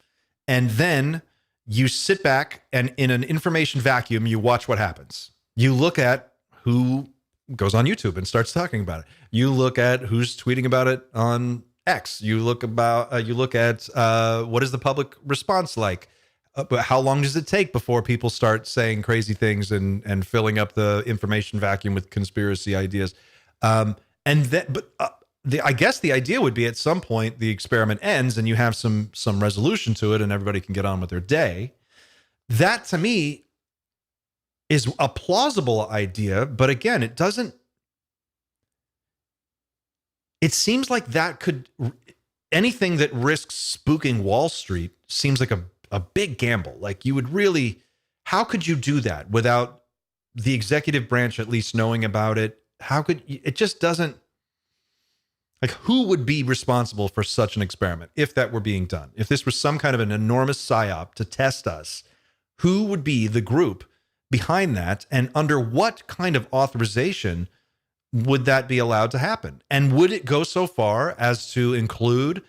[SPEAKER 1] and then you sit back and in an information vacuum, you watch what happens. You look at who goes on YouTube and starts talking about it. You look at who's tweeting about it on X. You look at what is the public response like? But how long does it take before people start saying crazy things and filling up the information vacuum with conspiracy ideas? I guess the idea would be at some point the experiment ends and you have some resolution to it and everybody can get on with their day. That to me is a plausible idea, but again, it seems like that could, anything that risks spooking Wall Street seems like a big gamble. Like, you would really, how could you do that without the executive branch at least knowing about it? How could, it just doesn't, like, who would be responsible for such an experiment if that were being done? If this was some kind of an enormous psyop to test us, who would be the group behind that? And under what kind of authorization would that be allowed to happen? And would it go so far as to include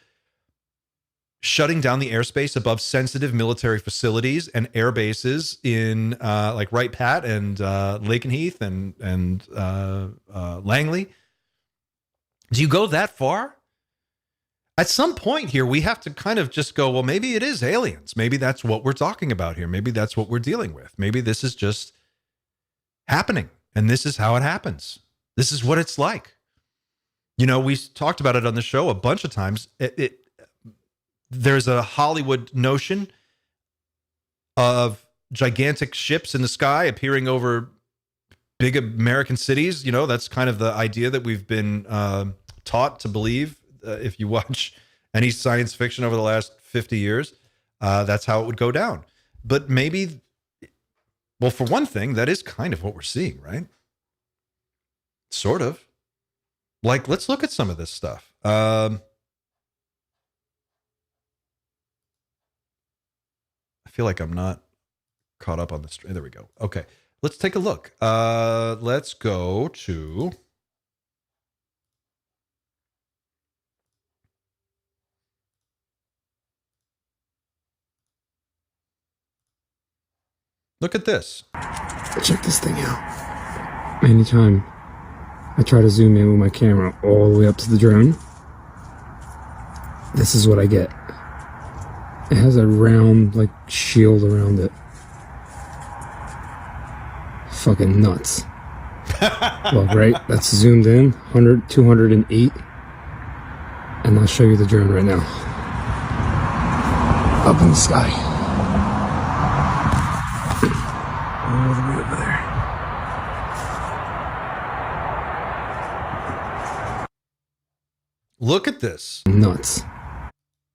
[SPEAKER 1] shutting down the airspace above sensitive military facilities and air bases in like Wright Pat and Lakenheath and Langley? Do you go that far? At some point here, we have to kind of just go, well, maybe it is aliens. Maybe that's what we're talking about here. Maybe that's what we're dealing with. Maybe this is just happening, and this is how it happens. This is what it's like. You know, we talked about it on the show a bunch of times. There's a Hollywood notion of gigantic ships in the sky appearing over big American cities. You know, that's kind of the idea that we've been taught to believe. If you watch any science fiction over the last 50 years, that's how it would go down. But maybe, well, for one thing, that is kind of what we're seeing, right? Sort of. Like, let's look at some of this stuff. I feel like I'm not caught up on the stream. There we go. Okay, let's take a look. Let's go to... Look at this.
[SPEAKER 12] Check this thing out. Anytime I try to zoom in with my camera all the way up to the drone, this is what I get. It has a round, like, shield around it. Fucking nuts. Look, right? That's zoomed in, 100, 208. And I'll show you the drone right now. Up in the sky. All the way over there.
[SPEAKER 1] Look at this.
[SPEAKER 12] Nuts.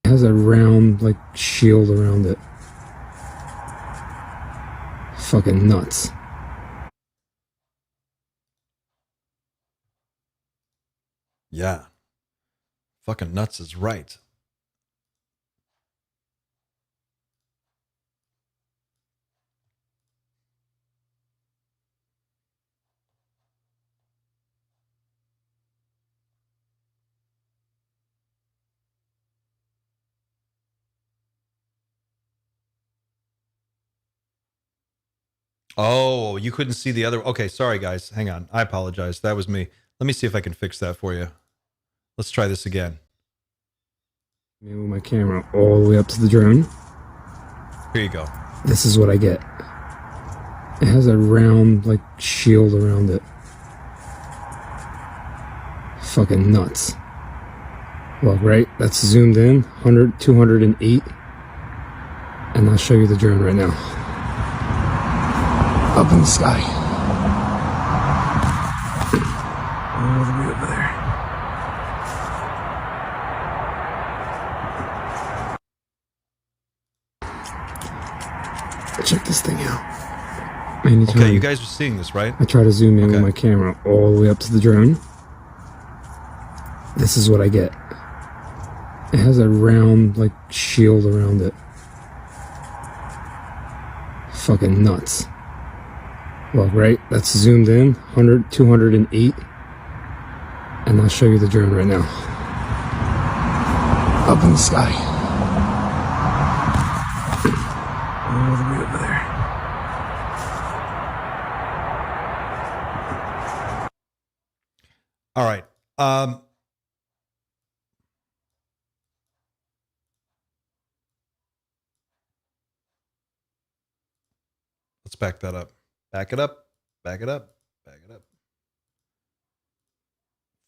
[SPEAKER 12] It has a round, like, shield around it. Fucking nuts.
[SPEAKER 1] Yeah. Fucking nuts is right. Oh, you couldn't see the other. Okay, sorry guys. Hang on. I apologize. That was me. Let me see if I can fix that for you. Let's try this again.
[SPEAKER 12] Move my camera all the way up to the drone.
[SPEAKER 1] Here you go.
[SPEAKER 12] This is what I get. It has a round, like, shield around it. Fucking nuts. Look, right? That's zoomed in. 100, 208. And I'll show you the drone right now. Up in the sky. All the way over there. Check this thing out. Anytime
[SPEAKER 1] Okay, you guys are seeing this, right?
[SPEAKER 12] I try to zoom in with my camera all the way up to the drone. This is what I get. It has a round, like, shield around it. Fucking nuts. Look, right? That's zoomed in. 100, 208. And I'll show you the drone right now. Up in the sky. All the way over there.
[SPEAKER 1] All right. Let's back that up. Back it up. Back it up. Back it up.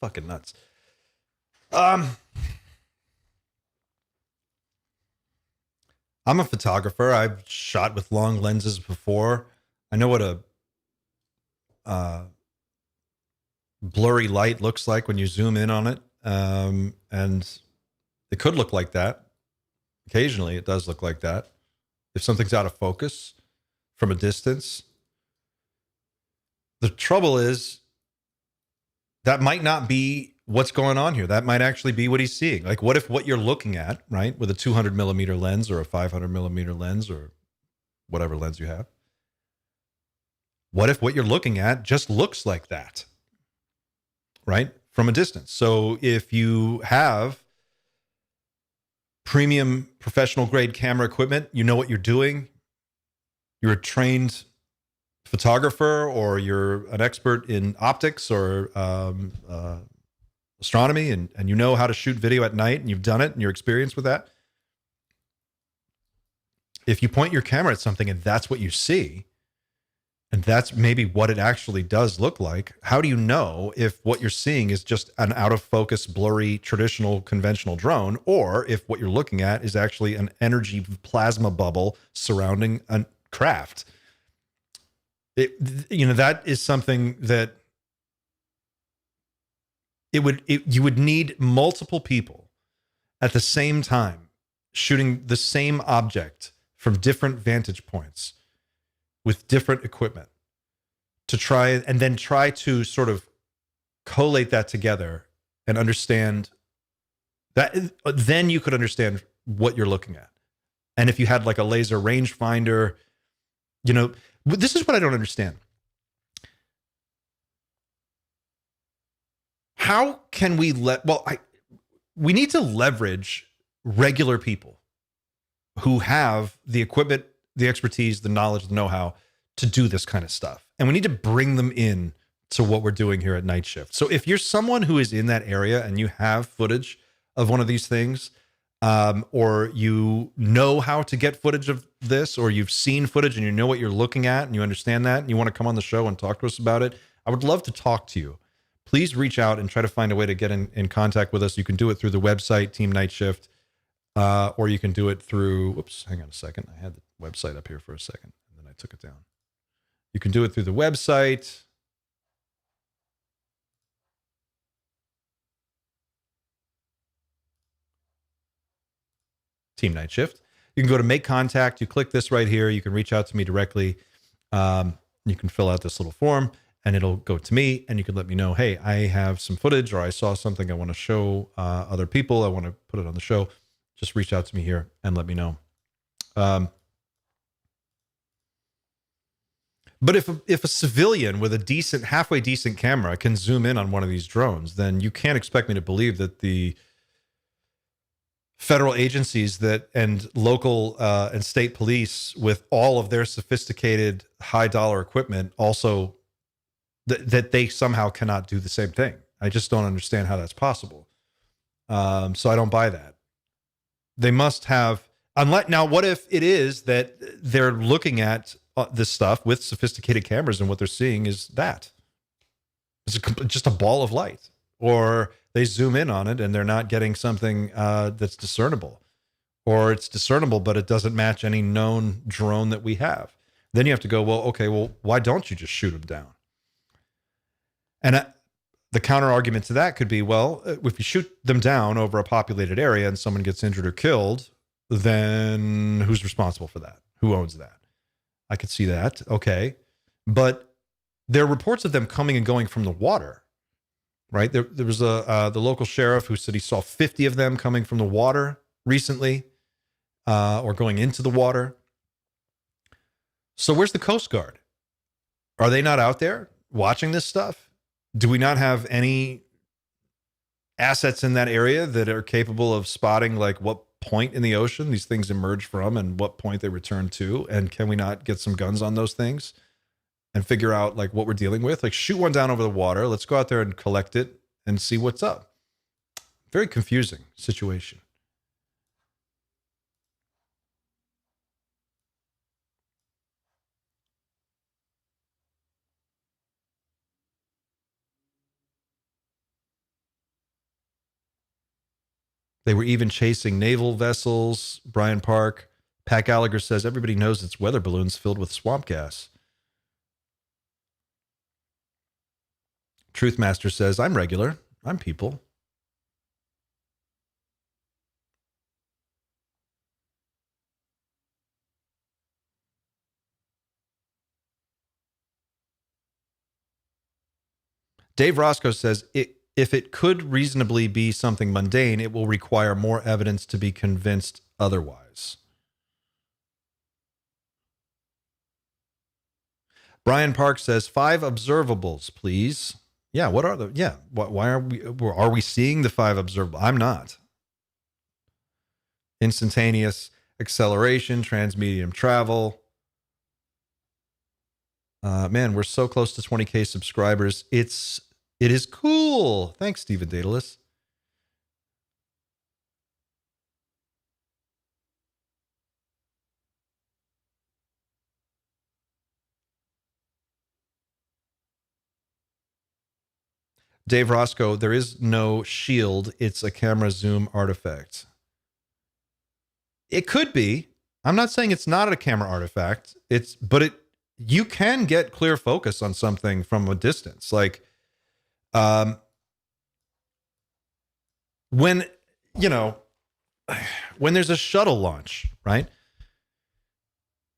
[SPEAKER 1] Fucking nuts. I'm a photographer. I've shot with long lenses before. I know what a blurry light looks like when you zoom in on it. And it could look like that. Occasionally it does look like that. If something's out of focus from a distance. The trouble is that might not be what's going on here. That might actually be what he's seeing. Like, what if what you're looking at, right, with a 200 millimeter lens or a 500 millimeter lens or whatever lens you have, what if what you're looking at just looks like that, right, from a distance? So if you have premium professional grade camera equipment, you know what you're doing, you're a trained photographer, or you're an expert in optics or astronomy, and you know how to shoot video at night, and you've done it and you're experienced with that. If you point your camera at something and that's what you see, and that's maybe what it actually does look like, how do you know if what you're seeing is just an out of focus, blurry, traditional, conventional drone, or if what you're looking at is actually an energy plasma bubble surrounding a craft? That is something that you would need multiple people at the same time shooting the same object from different vantage points with different equipment to try to sort of collate that together and understand that. Then you could understand what you're looking at. And if you had like a laser rangefinder, this is what I don't understand. How can we we need to leverage regular people who have the equipment, the expertise, the knowledge, the know-how to do this kind of stuff. And we need to bring them in to what we're doing here at Night Shift. So if you're someone who is in that area and you have footage of one of these things, or you know how to get footage of this, or you've seen footage and you know what you're looking at and you understand that and you want to come on the show and talk to us about it, I would love to talk to you. Please reach out and try to find a way to get in contact with us. You can do it through the website, Team Night Shift, or you can do it through, whoops, hang on a second. I had the website up here for a second and then I took it down. You can do it through the website. Team Night Shift. You can go to make contact. You click this right here. You can reach out to me directly. You can fill out this little form and it'll go to me, and you can let me know, hey, I have some footage, or I saw something I want to show other people. I want to put it on the show. Just reach out to me here and let me know. But if a civilian with a halfway decent camera can zoom in on one of these drones, then you can't expect me to believe that the federal agencies that and local and state police with all of their sophisticated high dollar equipment also that they somehow cannot do the same thing. I just don't understand how that's possible. So I don't buy that. They must have, unless now, what if it is that they're looking at this stuff with sophisticated cameras and what they're seeing is that it's just a ball of light, or they zoom in on it and they're not getting something that's discernible, or it's discernible, but it doesn't match any known drone that we have. Then you have to go, well, okay, well, why don't you just shoot them down? And the counter argument to that could be, well, if you shoot them down over a populated area and someone gets injured or killed, then who's responsible for that? Who owns that? I could see that. Okay. But there are reports of them coming and going from the water, right? There was the local sheriff who said he saw 50 of them coming from the water recently, or going into the water. So where's the Coast Guard? Are they not out there watching this stuff? Do we not have any assets in that area that are capable of spotting like what point in the ocean these things emerge from and what point they return to? And can we not get some guns on those things and figure out like what we're dealing with? Like shoot one down over the water. Let's go out there and collect it and see what's up. Very confusing situation. They were even chasing naval vessels. Brian Park. Pat Gallagher says everybody knows it's weather balloons filled with swamp gas. Truthmaster says, I'm regular. I'm people. Dave Roscoe says, if it could reasonably be something mundane, it will require more evidence to be convinced otherwise. Brian Park says 5 observables, please. Yeah, what are the? Yeah, why are we seeing the 5 observables? I'm not. Instantaneous acceleration, transmedium travel. Man, we're so close to 20K subscribers. It is cool. Thanks, Stephen Daedalus. Dave Roscoe, there is no shield. It's a camera zoom artifact. It could be. I'm not saying it's not a camera artifact. You can get clear focus on something from a distance. Like, when there's a shuttle launch, right?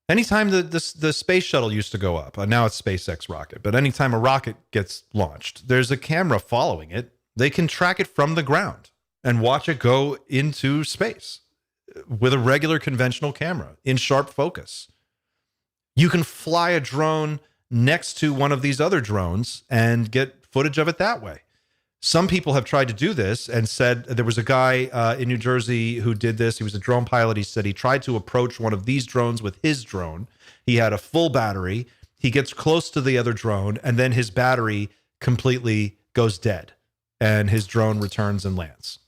[SPEAKER 1] Anytime the space shuttle used to go up, now it's SpaceX rocket, but anytime a rocket gets launched, there's a camera following it. They can track it from the ground and watch it go into space with a regular conventional camera in sharp focus. You can fly a drone next to one of these other drones and get footage of it that way. Some people have tried to do this and said there was a guy in New Jersey who did this. He was a drone pilot. He said he tried to approach one of these drones with his drone. He had a full battery. He gets close to the other drone, and then his battery completely goes dead, and his drone returns and lands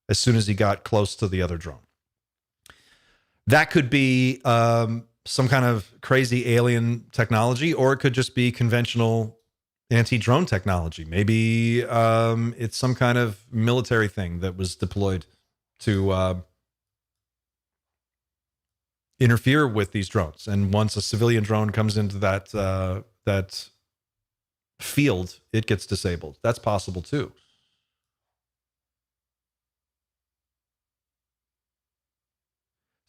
[SPEAKER 1] as soon as he got close to the other drone. That could be some kind of crazy alien technology, or it could just be conventional anti-drone technology. Maybe it's some kind of military thing that was deployed to interfere with these drones. And once a civilian drone comes into that field, it gets disabled. That's possible too.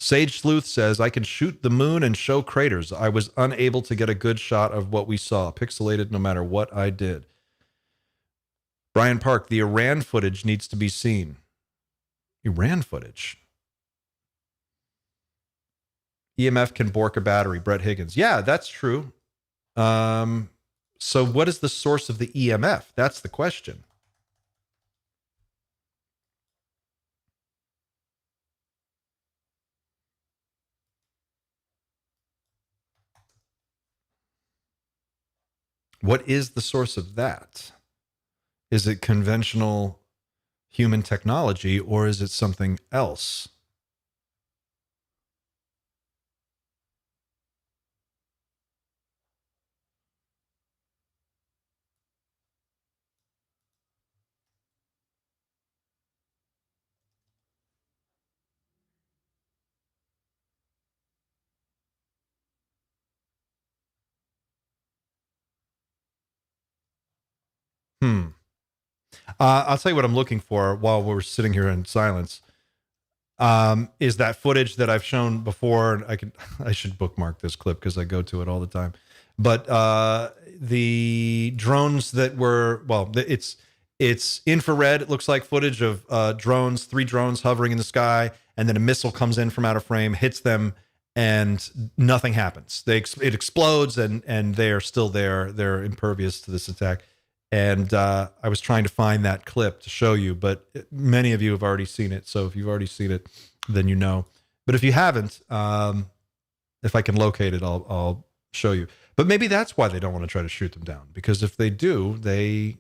[SPEAKER 1] Sage Sleuth says, I can shoot the moon and show craters. I was unable to get a good shot of what we saw. Pixelated no matter what I did. Brian Park, the Iran footage needs to be seen. Iran footage? EMF can bork a battery. Brett Higgins. Yeah, that's true. So what is the source of the EMF? That's the question. What is the source of that? Is it conventional human technology, or is it something else? I'll tell you what I'm looking for while we're sitting here in silence. Is that footage that I've shown before? I should bookmark this clip because I go to it all the time. But the drones that were, well, it's infrared. It looks like footage of drones, 3 drones hovering in the sky, and then a missile comes in from outer frame, hits them, and nothing happens. It explodes, and they are still there. They're impervious to this attack. And I was trying to find that clip to show you, but many of you have already seen it. So if you've already seen it, then you know. But if you haven't, if I can locate it, I'll show you. But maybe that's why they don't want to try to shoot them down, because if they do, they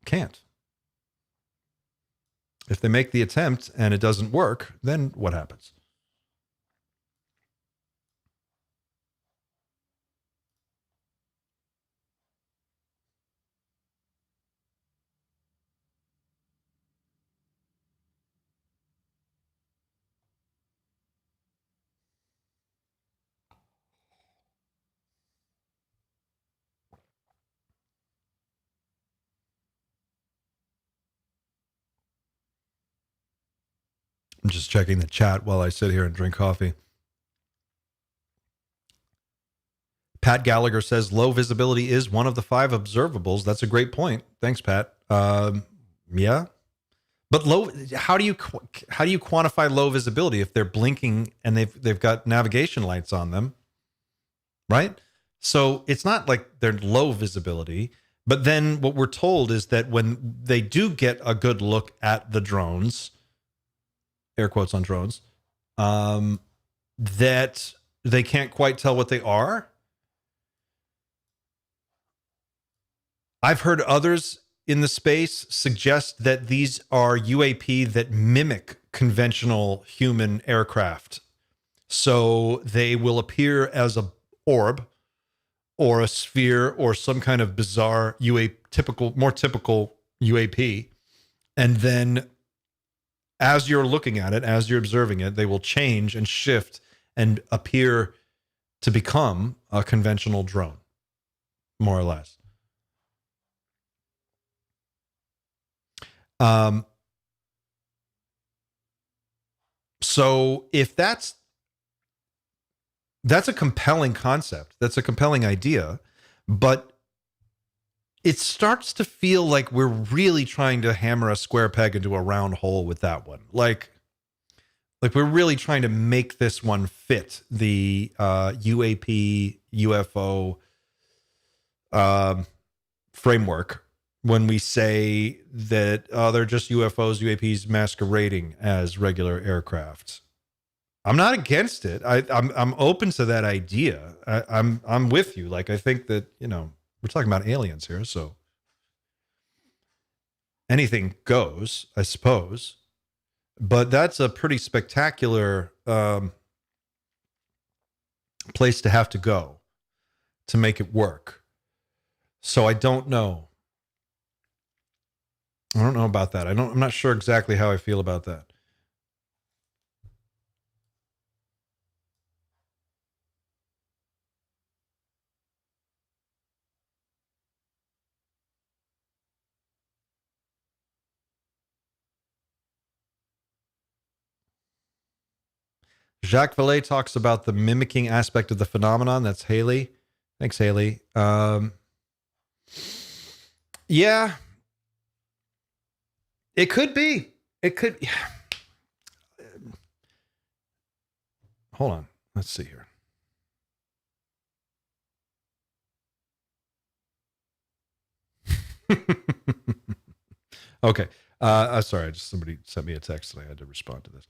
[SPEAKER 1] can't. If they make the attempt and it doesn't work, then what happens? I'm just checking the chat while I sit here and drink coffee. Pat Gallagher says low visibility is one of the 5 observables. That's a great point. Thanks, Pat. Yeah, but how do you quantify low visibility if they're blinking and they've got navigation lights on them, right? So it's not like they're low visibility. But then what we're told is that when they do get a good look at the drones, air quotes on drones, that they can't quite tell what they are. I've heard others in the space suggest that these are UAP that mimic conventional human aircraft. So they will appear as a orb or a sphere or some kind of bizarre more typical UAP. And then as you're looking at it, as you're observing it, they will change and shift and appear to become a conventional drone, more or less. So if that's a compelling concept, that's a compelling idea, but it starts to feel like we're really trying to hammer a square peg into a round hole with that one. Like we're really trying to make this one fit the UAP, UFO framework when we say that they're just UFOs, UAPs masquerading as regular aircraft. I'm not against it. I'm open to that idea. I'm with you. Like, I think that, we're talking about aliens here, so anything goes, I suppose. But that's a pretty spectacular place to have to go to make it work. So I don't know. I don't know about that. I'm not sure exactly how I feel about that. Jacques Vallée talks about the mimicking aspect of the phenomenon. That's Haley. Thanks, Haley. Yeah. It could be. It could. Hold on. Let's see here. Okay. Sorry. Somebody sent me a text and I had to respond to this.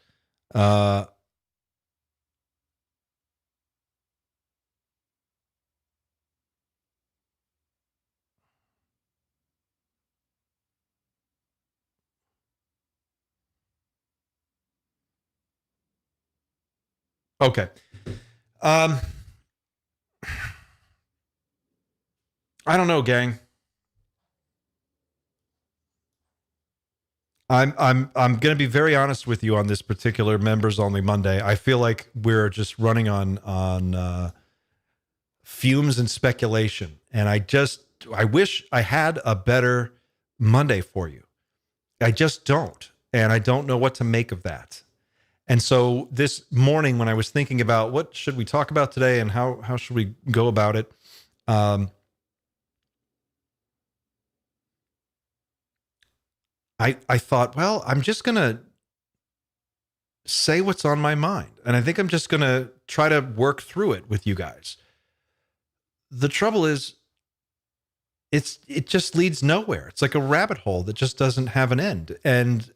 [SPEAKER 1] Okay. I don't know, gang. I'm going to be very honest with you on this particular members only Monday. I feel like we're just running on fumes and speculation, and I wish I had a better Monday for you. I just don't, and I don't know what to make of that. And so this morning, when I was thinking about what should we talk about today and how should we go about it, I thought, well, I'm just going to say what's on my mind. And I think I'm just going to try to work through it with you guys. The trouble is, it just leads nowhere. It's like a rabbit hole that just doesn't have an end. And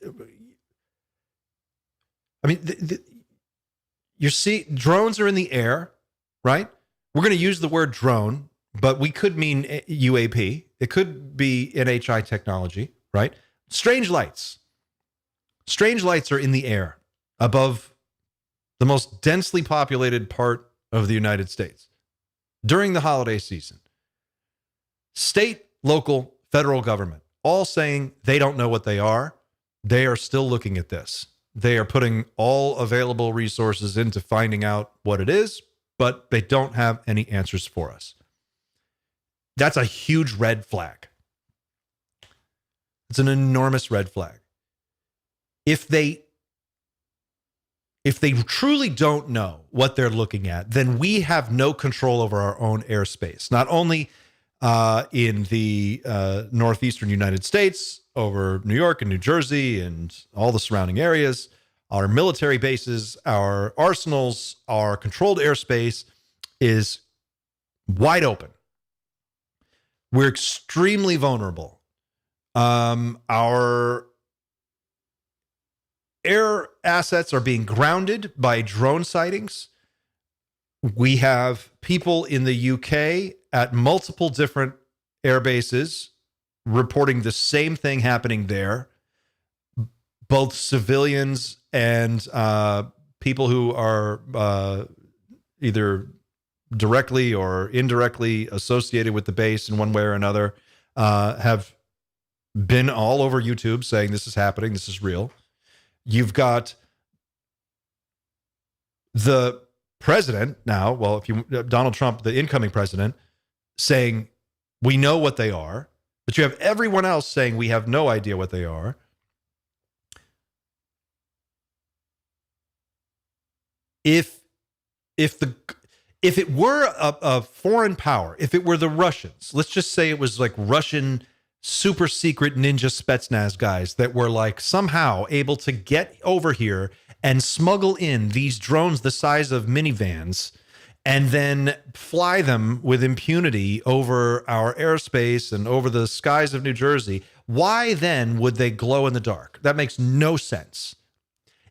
[SPEAKER 1] I mean, you see, drones are in the air, right? We're going to use the word drone, but we could mean UAP. It could be NHI technology, right? Strange lights. Strange lights are in the air above the most densely populated part of the United States during the holiday season. State, local, federal government, all saying they don't know what they are. They are still looking at this. They are putting all available resources into finding out what it is, but they don't have any answers for us. That's a huge red flag. It's an enormous red flag. If they truly don't know what they're looking at, then we have no control over our own airspace. Not only in the northeastern United States, over New York and New Jersey and all the surrounding areas, our military bases, our arsenals, our controlled airspace is wide open. We're extremely vulnerable. Our air assets are being grounded by drone sightings. We have people in the UK at multiple different air bases reporting the same thing happening there. Both civilians and people who are either directly or indirectly associated with the base in one way or another have been all over YouTube saying this is happening, this is real. You've got the president now, Donald Trump, the incoming president, saying we know what they are, but you have everyone else saying we have no idea what they are. If it were a foreign power, if it were the Russians, let's just say it was like Russian super secret ninja Spetsnaz guys that were like somehow able to get over here and smuggle in these drones the size of minivans and then fly them with impunity over our airspace and over the skies of New Jersey, why then would they glow in the dark? That makes no sense.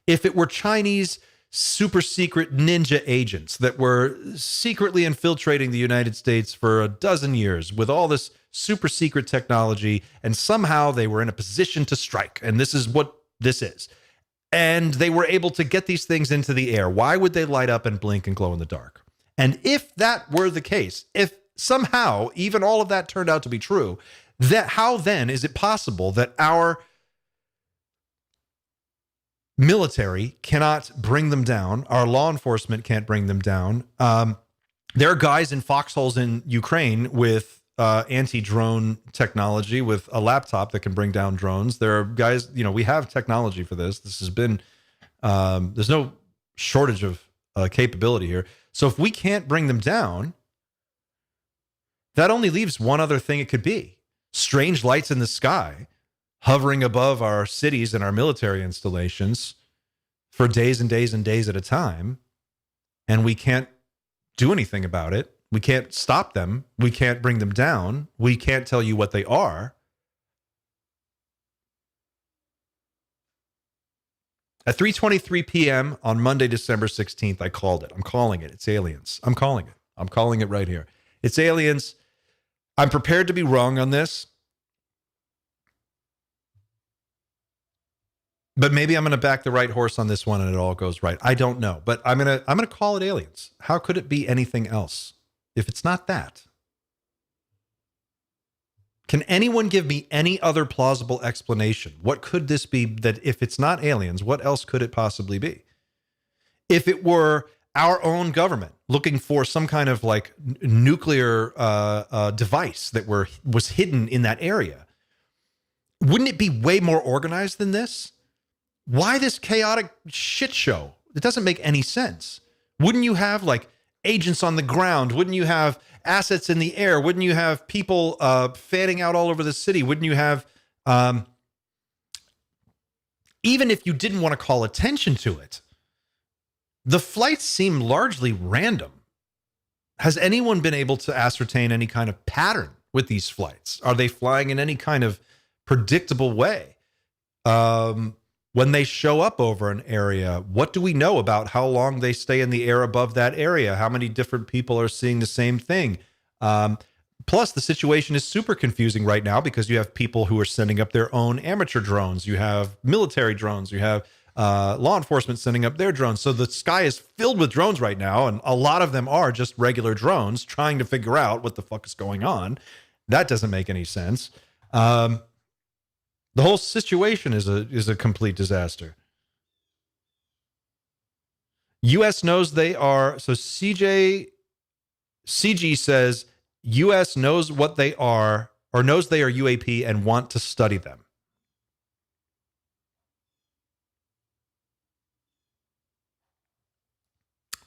[SPEAKER 1] If it were Chinese super secret ninja agents that were secretly infiltrating the United States for a dozen years with all this super secret technology, and somehow they were in a position to strike, and this is what this is, and they were able to get these things into the air, why would they light up and blink and glow in the dark? And if that were the case, if somehow even all of that turned out to be true, that how then is it possible that our military cannot bring them down, our law enforcement can't bring them down? There are guys in foxholes in Ukraine with anti-drone technology, with a laptop that can bring down drones. There are guys, we have technology for this. This has been, there's no shortage of capability here. So if we can't bring them down, that only leaves one other thing it could be: strange lights in the sky hovering above our cities and our military installations for days and days and days at a time. And we can't do anything about it. We can't stop them. We can't bring them down. We can't tell you what they are. At 3:23 p.m. on Monday, December 16th, I called it. I'm calling it. It's aliens. I'm calling it. I'm calling it right here. It's aliens. I'm prepared to be wrong on this. But maybe I'm going to back the right horse on this one and it all goes right. I don't know, but I'm going to call it aliens. How could it be anything else if it's not that? Can anyone give me any other plausible explanation? What could this be that if it's not aliens, what else could it possibly be? If it were our own government looking for some kind of like nuclear device that was hidden in that area, wouldn't it be way more organized than this? Why this chaotic shit show? It doesn't make any sense. Wouldn't you have like agents on the ground? Wouldn't you have assets in the air? Wouldn't you have people fanning out all over the city? Wouldn't you have, even if you didn't want to call attention to it, the flights seem largely random. Has anyone been able to ascertain any kind of pattern with these flights? Are they flying in any kind of predictable way? When they show up over an area, what do we know about how long they stay in the air above that area? How many different people are seeing the same thing? Plus, the situation is super confusing right now because you have people who are sending up their own amateur drones. You have military drones. You have law enforcement sending up their drones. So the sky is filled with drones right now, and a lot of them are just regular drones trying to figure out what the fuck is going on. That doesn't make any sense. The whole situation is a complete disaster. U.S. knows they are. So CG says U.S. knows what they are, or knows they are UAP and want to study them.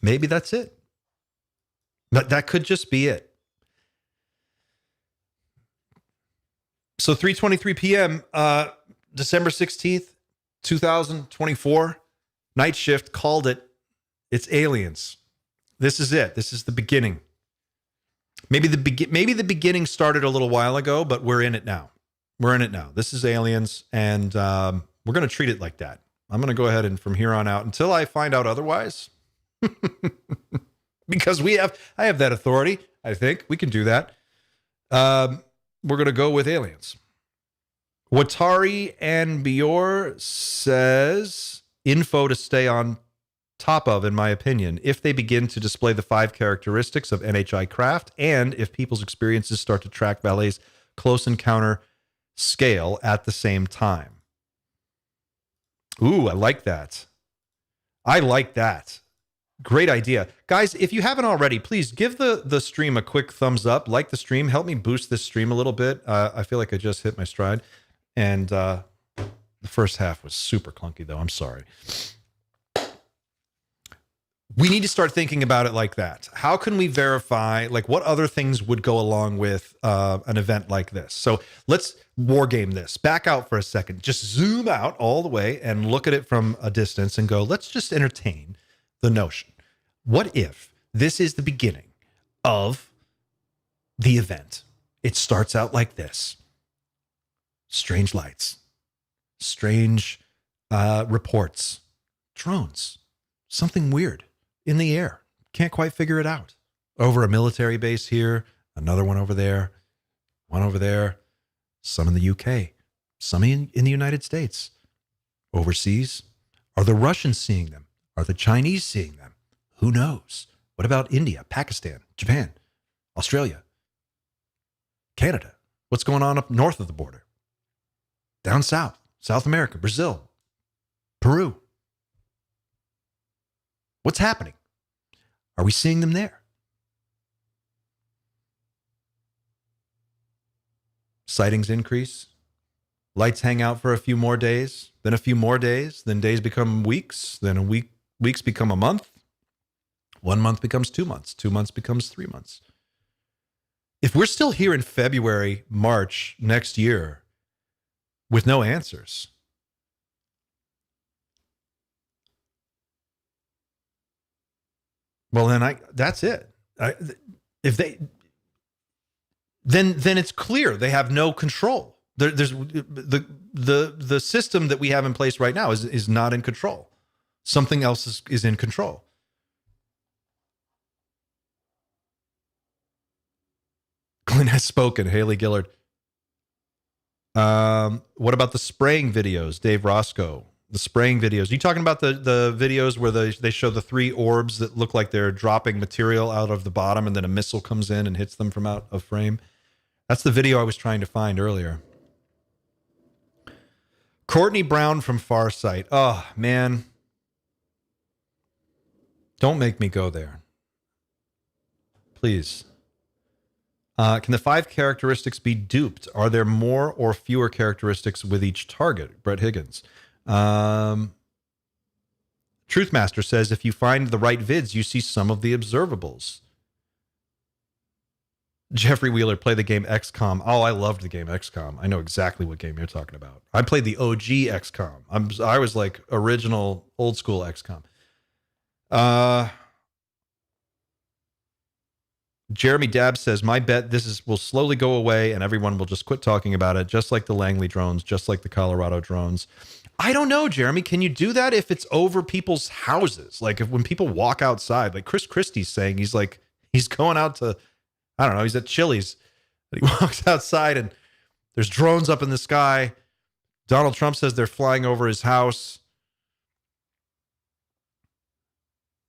[SPEAKER 1] Maybe that's it. But that could just be it. So 3:23 p.m., December 16th, 2024, Night Shift called it. It's aliens. This is it. This is the beginning. Maybe the beginning started a little while ago, but we're in it now. We're in it now. This is aliens, and we're going to treat it like that. I'm going to go ahead and from here on out, until I find out otherwise, because I have that authority. I think we can do that. We're going to go with aliens. Watari and Bior says, info to stay on top of, in my opinion, if they begin to display the 5 characteristics of NHI craft and if people's experiences start to track Valet's close encounter scale at the same time. Ooh, I like that. I like that. Great idea. Guys, if you haven't already, please give the stream a quick thumbs up. Like the stream. Help me boost this stream a little bit. I feel like I just hit my stride. And the first half was super clunky, though. I'm sorry. We need to start thinking about it like that. How can we verify, like, what other things would go along with an event like this? So let's war game this. Back out for a second. Just zoom out all the way and look at it from a distance and go, let's just entertain the notion. What if this is the beginning of the event? It starts out like this. Strange lights, strange reports, drones, something weird in the air. Can't quite figure it out. Over a military base here, another one over there, some in the UK, some in the United States. Overseas, are the Russians seeing them? Are the Chinese seeing them? Who knows? What about India, Pakistan, Japan, Australia, Canada? What's going on up north of the border? Down south, South America, Brazil, Peru. What's happening? Are we seeing them there? Sightings increase. Lights hang out for a few more days, then a few more days, then days become weeks, then weeks become a month. 1 month becomes 2 months. 2 months becomes 3 months. If we're still here in February, March next year with no answers, well, then that's it. If they, then it's clear they have no control. There's the system that we have in place right now is not in control. Something else is in control. Glenn has spoken. Haley Gillard. What about the spraying videos? Dave Roscoe. The spraying videos. You talking about the videos where they show the 3 orbs that look like they're dropping material out of the bottom and then a missile comes in and hits them from out of frame? That's the video I was trying to find earlier. Courtney Brown from Farsight. Oh, man. Don't make me go there. Please. Can the 5 characteristics be duped? Are there more or fewer characteristics with each target? Brett Higgins. Truthmaster says if you find the right vids, you see some of the observables. Jeffrey Wheeler, play the game XCOM. Oh, I loved the game XCOM. I know exactly what game you're talking about. I played the OG XCOM. I was like original old school XCOM. Jeremy Dabb says, my bet will slowly go away and everyone will just quit talking about it, just like the Langley drones, just like the Colorado drones. I don't know, Jeremy. Can you do that if it's over people's houses? Like when people walk outside, like Chris Christie's saying, he's going out to, I don't know, he's at Chili's. And he walks outside and there's drones up in the sky. Donald Trump says they're flying over his house.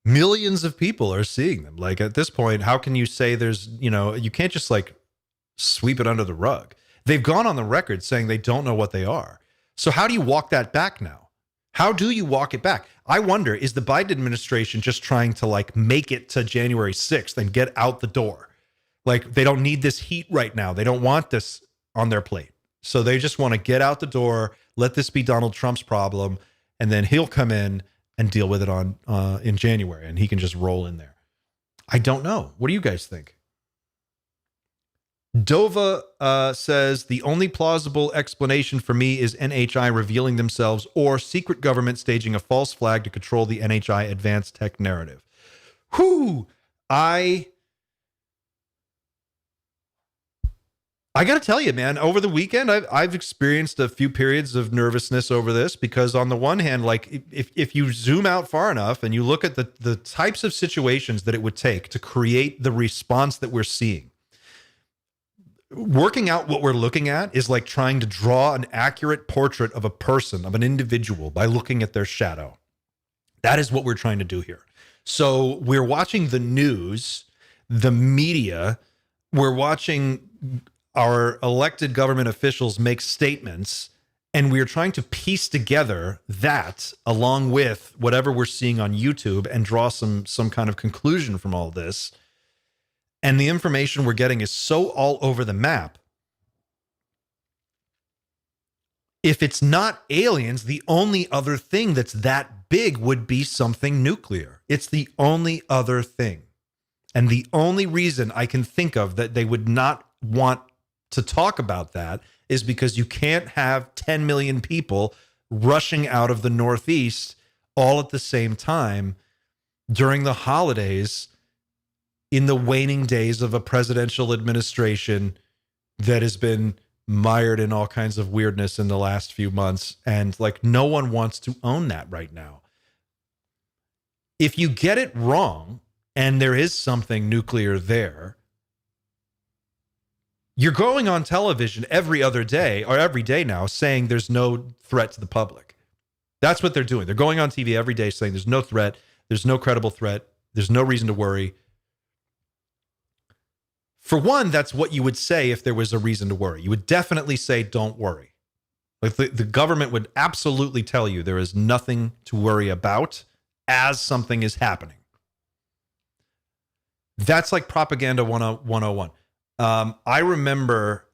[SPEAKER 1] Millions of people are seeing them. Like at this point, how can you say you can't just like sweep it under the rug. They've gone on the record saying they don't know what they are. So how do you walk that back now? How do you walk it back? I wonder, is the Biden administration just trying to like make it to January 6th and get out the door? Like they don't need this heat right now. They don't want this on their plate. So they just want to get out the door, let this be Donald Trump's problem, and then he'll come in and deal with it in January, and he can just roll in there. I don't know. What do you guys think? Dova says, the only plausible explanation for me is NHI revealing themselves or secret government staging a false flag to control the NHI advanced tech narrative. Whew! I got to tell you, man, over the weekend, I've experienced a few periods of nervousness over this because on the one hand, like if you zoom out far enough and you look at the types of situations that it would take to create the response that we're seeing, working out what we're looking at is like trying to draw an accurate portrait of a person, of an individual by looking at their shadow. That is what we're trying to do here. So we're watching the news, the media, we're watching our elected government officials make statements, and we're trying to piece together that along with whatever we're seeing on YouTube and draw some kind of conclusion from all this. And the information we're getting is so all over the map. If it's not aliens, the only other thing that's that big would be something nuclear. It's the only other thing. And the only reason I can think of that they would not want to talk about that is because you can't have 10 million people rushing out of the Northeast all at the same time during the holidays in the waning days of a presidential administration that has been mired in all kinds of weirdness in the last few months. And like no one wants to own that right now. If you get it wrong and there is something nuclear there, you're going on television every other day or every day now saying there's no threat to the public. That's what they're doing. They're going on TV every day saying there's no threat. There's no credible threat. There's no reason to worry. For one, that's what you would say if there was a reason to worry. You would definitely say, don't worry. Like the government would absolutely tell you there is nothing to worry about as something is happening. That's like propaganda 101. I remember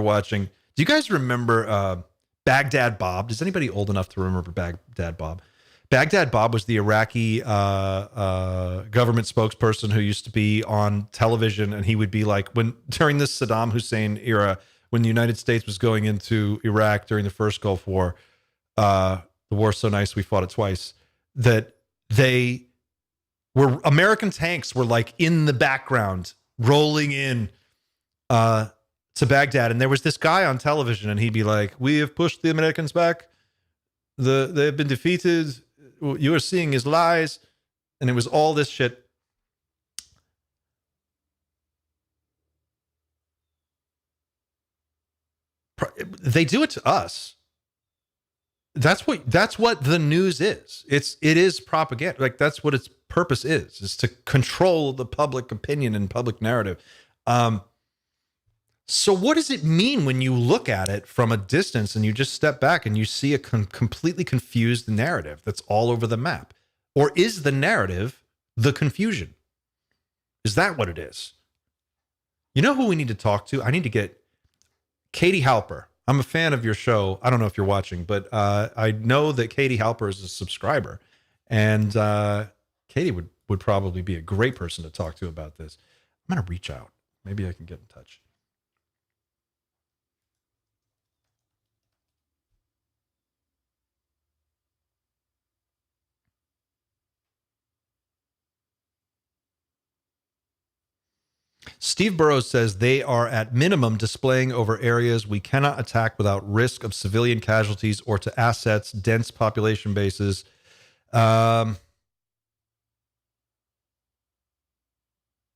[SPEAKER 1] watching, do you guys remember Baghdad Bob? Is anybody old enough to remember Baghdad Bob? Baghdad Bob was the Iraqi government spokesperson who used to be on television, and he would be like, during this Saddam Hussein era, when the United States was going into Iraq during the first Gulf War, the war's so nice we fought it twice, that American tanks were like in the background rolling in to Baghdad. And there was this guy on television and he'd be like, we have pushed the Americans back. They have been defeated. What you are seeing is lies. And it was all this shit. They do it to us. That's what the news is. It is propaganda. Like that's what its purpose is to control the public opinion and public narrative. So what does it mean when you look at it from a distance and you just step back and you see a completely confused narrative that's all over the map? Or is the narrative the confusion? Is that what it is? You know who we need to talk to? I need to get Katie Halper. I'm a fan of your show. I don't know if you're watching, but I know that Katie Halper is a subscriber. And Katie would probably be a great person to talk to about this. I'm going to reach out. Maybe I can get in touch. Steve Burrows says they are at minimum displaying over areas we cannot attack without risk of civilian casualties or to assets, dense population bases. Brett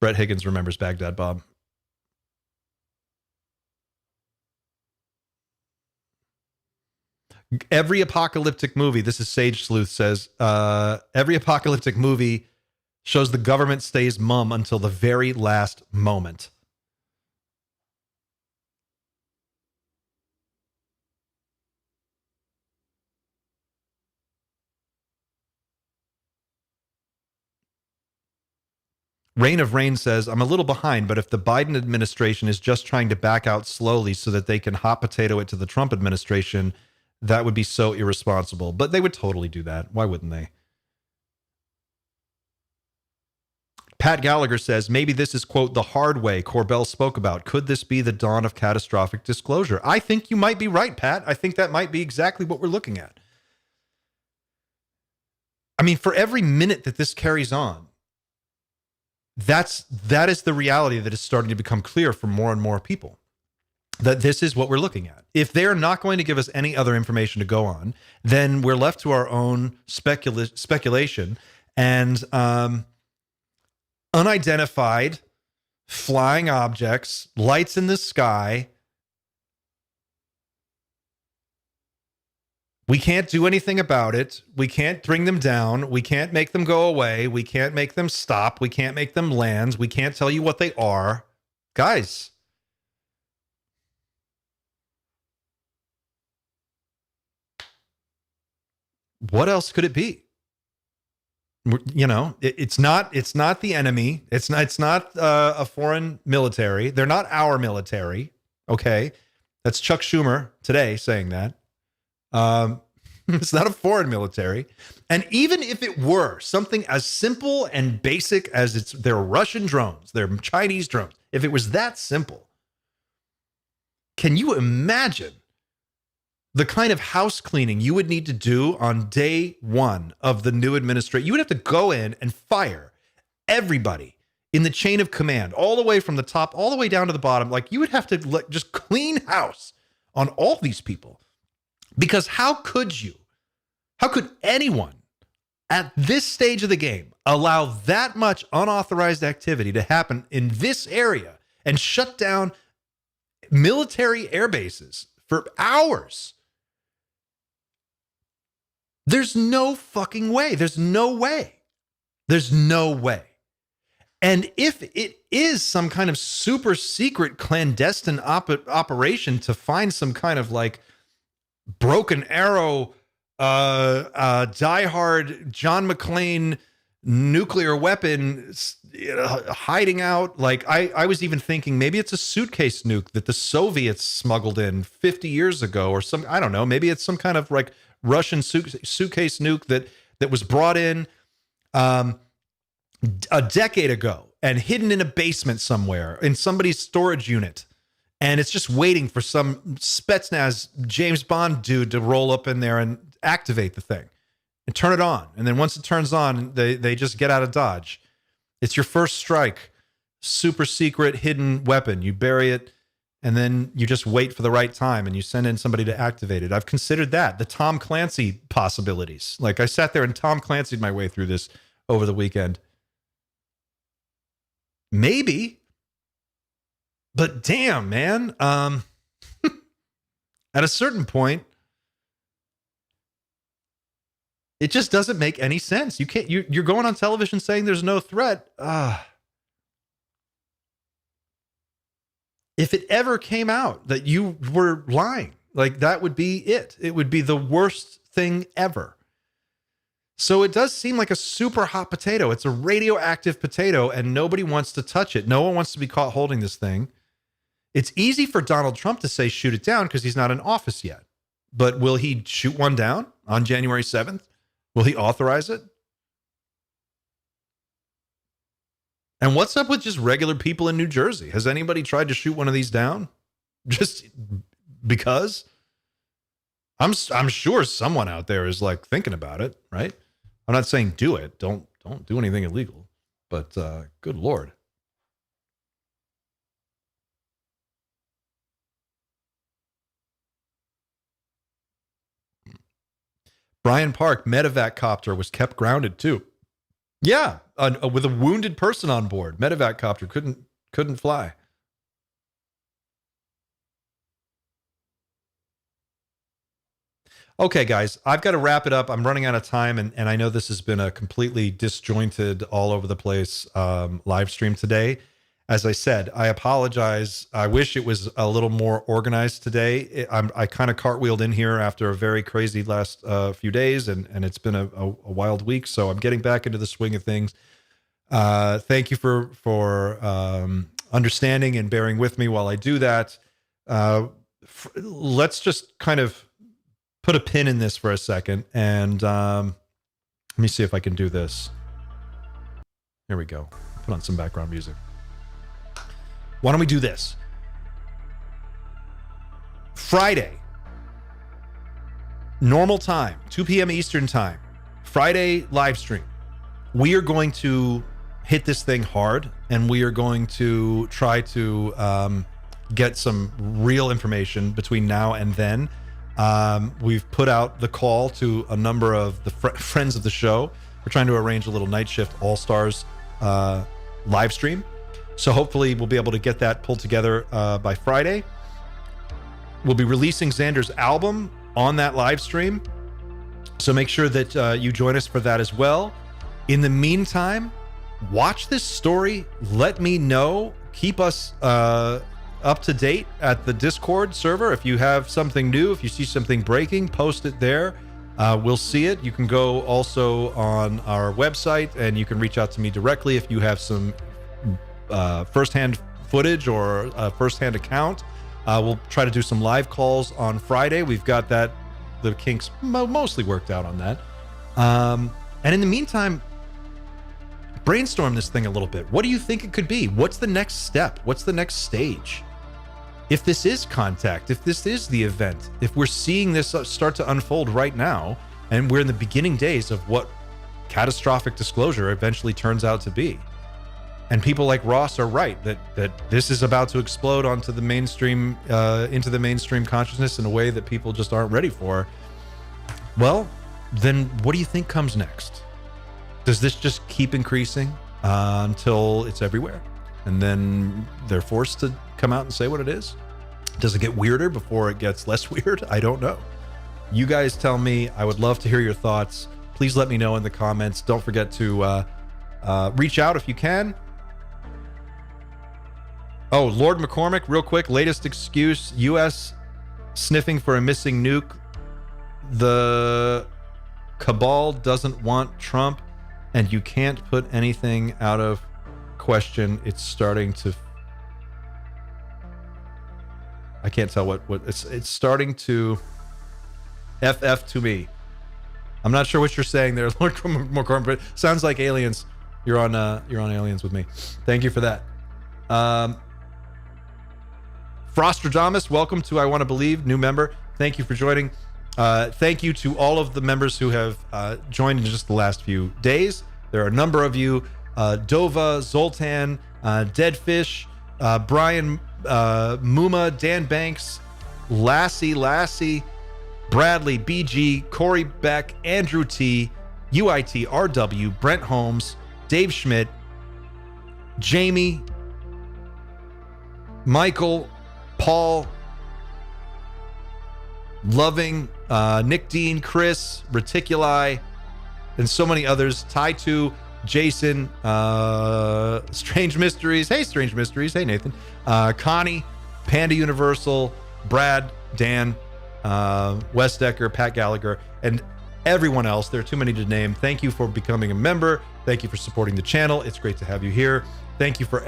[SPEAKER 1] Higgins remembers Baghdad Bob. Every apocalyptic movie, this is Sage Sleuth says, every apocalyptic movie shows the government stays mum until the very last moment. Reign of Rain says, I'm a little behind, but if the Biden administration is just trying to back out slowly so that they can hot potato it to the Trump administration, that would be so irresponsible. But they would totally do that. Why wouldn't they? Pat Gallagher says, maybe this is, quote, the hard way Corbell spoke about. Could this be the dawn of catastrophic disclosure? I think you might be right, Pat. I think that might be exactly what we're looking at. I mean, for every minute that this carries on, that is the reality that is starting to become clear for more and more people, that this is what we're looking at. If they're not going to give us any other information to go on, then we're left to our own speculation and unidentified flying objects, lights in the sky. We can't do anything about it. We can't bring them down. We can't make them go away. We can't make them stop. We can't make them land. We can't tell you what they are. Guys, what else could it be? You know, it's not the enemy. It's not a foreign military. They're not our military. Okay. That's Chuck Schumer today saying that. It's not a foreign military. And even if it were something as simple and basic as they're Russian drones, they're Chinese drones, if it was that simple, can you imagine the kind of house cleaning you would need to do on day one of the new administration? You would have to go in and fire everybody in the chain of command, all the way from the top, all the way down to the bottom. Like, you would have to just clean house on all these people. Because how could anyone at this stage of the game allow that much unauthorized activity to happen in this area and shut down military air bases for hours? There's no fucking way. There's no way. There's no way. And if it is some kind of super secret clandestine operation to find some kind of like Broken Arrow, diehard John McClane nuclear weapon hiding out, like I was even thinking maybe it's a suitcase nuke that the Soviets smuggled in 50 years ago or some, I don't know, maybe it's some kind of like Russian suitcase nuke that was brought in a decade ago and hidden in a basement somewhere in somebody's storage unit. And it's just waiting for some Spetsnaz James Bond dude to roll up in there and activate the thing and turn it on. And then once it turns on, they just get out of Dodge. It's your first strike, super secret hidden weapon. You bury it and then you just wait for the right time and you send in somebody to activate it. I've considered that, the Tom Clancy possibilities. Like, I sat there and Tom Clancy'd my way through this over the weekend. Maybe. But damn, man, at a certain point, It just doesn't make any sense. You can't. You're going on television saying there's no threat. If it ever came out that you were lying, like that would be it. It would be the worst thing ever. So it does seem like a super hot potato. It's a radioactive potato, and nobody wants to touch it. No one wants to be caught holding this thing. It's easy for Donald Trump to say shoot it down because he's not in office yet. But will he shoot one down on January 7th? Will he authorize it? And what's up with just regular people in New Jersey? Has anybody tried to shoot one of these down? Just because? I'm sure someone out there is like thinking about it, right? I'm not saying do it. Don't do anything illegal. But good Lord. Brian Park, medevac copter was kept grounded too. Yeah, with a wounded person on board. Medevac copter couldn't fly. Okay, guys, I've got to wrap it up. I'm running out of time, and I know this has been a completely disjointed, all over the place live stream today. As I said, I apologize. I wish it was a little more organized today. I kind of cartwheeled in here after a very crazy last few days, and it's been a wild week. So I'm getting back into the swing of things. Thank you for understanding and bearing with me while I do that. Let's just kind of put a pin in this for a second, and let me see if I can do this. Here we go. Put on some background music. Why don't we do this? Friday, normal time, 2 p.m. Eastern time, Friday live stream. We are going to hit this thing hard, and we are going to try to get some real information between now and then. We've put out the call to a number of the friends of the show. We're trying to arrange a little night shift all-stars live stream. So hopefully we'll be able to get that pulled together by Friday. We'll be releasing Xander's album on that live stream. So make sure that you join us for that as well. In the meantime, watch this story. Let me know. Keep us up to date at the Discord server. If you have something new, if you see something breaking, post it there. We'll see it. You can go also on our website, and you can reach out to me directly if you have some firsthand footage or a firsthand account. We'll try to do some live calls on Friday. We've got the kinks mostly worked out on that. And in the meantime, brainstorm this thing a little bit. What do you think it could be? What's the next step? What's the next stage? If this is contact, if this is the event, if we're seeing this start to unfold right now, and we're in the beginning days of what catastrophic disclosure eventually turns out to be. And people like Ross are right that this is about to explode onto the mainstream, into the mainstream consciousness in a way that people just aren't ready for. Well, then what do you think comes next? Does this just keep increasing until it's everywhere, and then they're forced to come out and say what it is? Does it get weirder before it gets less weird? I don't know. You guys tell me. I would love to hear your thoughts. Please let me know in the comments. Don't forget to reach out if you can. Oh, Lord McCormick, real quick. Latest excuse, U.S. sniffing for a missing nuke. The cabal doesn't want Trump, and you can't put anything out of question. It's starting to... I can't tell what it's starting to FF to me. I'm not sure what you're saying there, Lord McCormick, but sounds like aliens. You're on Aliens with me. Thank you for that. Frostradamus, welcome to I Want to Believe, new member. Thank you for joining. Thank you to all of the members who have joined in just the last few days. There are a number of you. Dova, Zoltan, Deadfish, Brian, Muma, Dan Banks, Lassie, Bradley, BG, Corey Beck, Andrew T, UIT, RW, Brent Holmes, Dave Schmidt, Jamie, Michael, Paul, Loving, Nick Dean, Chris, Reticuli, and so many others. Tai2, Jason, Strange Mysteries. Hey, Strange Mysteries. Hey, Nathan. Connie, Panda Universal, Brad, Dan, Wes Decker, Pat Gallagher, and everyone else. There are too many to name. Thank you for becoming a member. Thank you for supporting the channel. It's great to have you here. Thank you for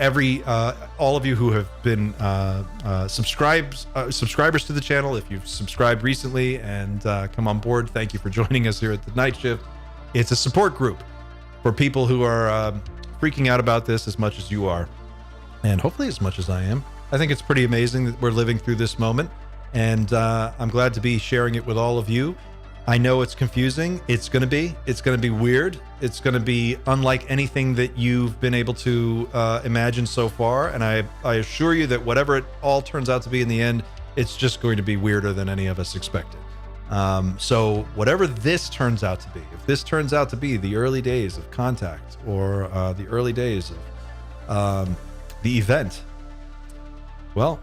[SPEAKER 1] all of you who have been subscribers to the channel. If you've subscribed recently and come on board, thank you for joining us here at the Night Shift. It's a support group for people who are freaking out about this as much as you are, and hopefully as much as I am. I think it's pretty amazing that we're living through this moment, and I'm glad to be sharing it with all of you. I know it's confusing. It's going to be weird. It's going to be unlike anything that you've been able to imagine so far. And I assure you that whatever it all turns out to be in the end, it's just going to be weirder than any of us expected. So whatever this turns out to be, if this turns out to be the early days of contact or the early days of the event, well,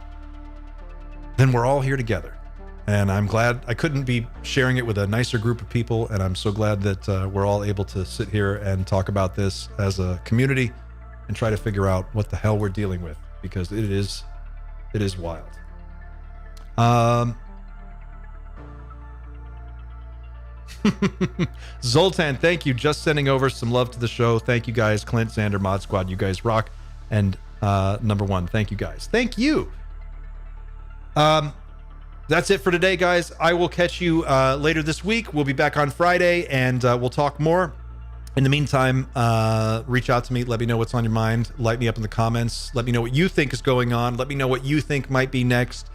[SPEAKER 1] then we're all here together. And I'm glad I couldn't be sharing it with a nicer group of people. And I'm so glad that we're all able to sit here and talk about this as a community and try to figure out what the hell we're dealing with, because it is wild. Zoltan, thank you. Just sending over some love to the show. Thank you guys. Clint, Xander, Mod Squad, you guys rock. And number one, thank you guys. Thank you. That's it for today, guys. I will catch you later this week. We'll be back on Friday, and we'll talk more. In the meantime, reach out to me. Let me know what's on your mind. Light me up in the comments. Let me know what you think is going on. Let me know what you think might be next.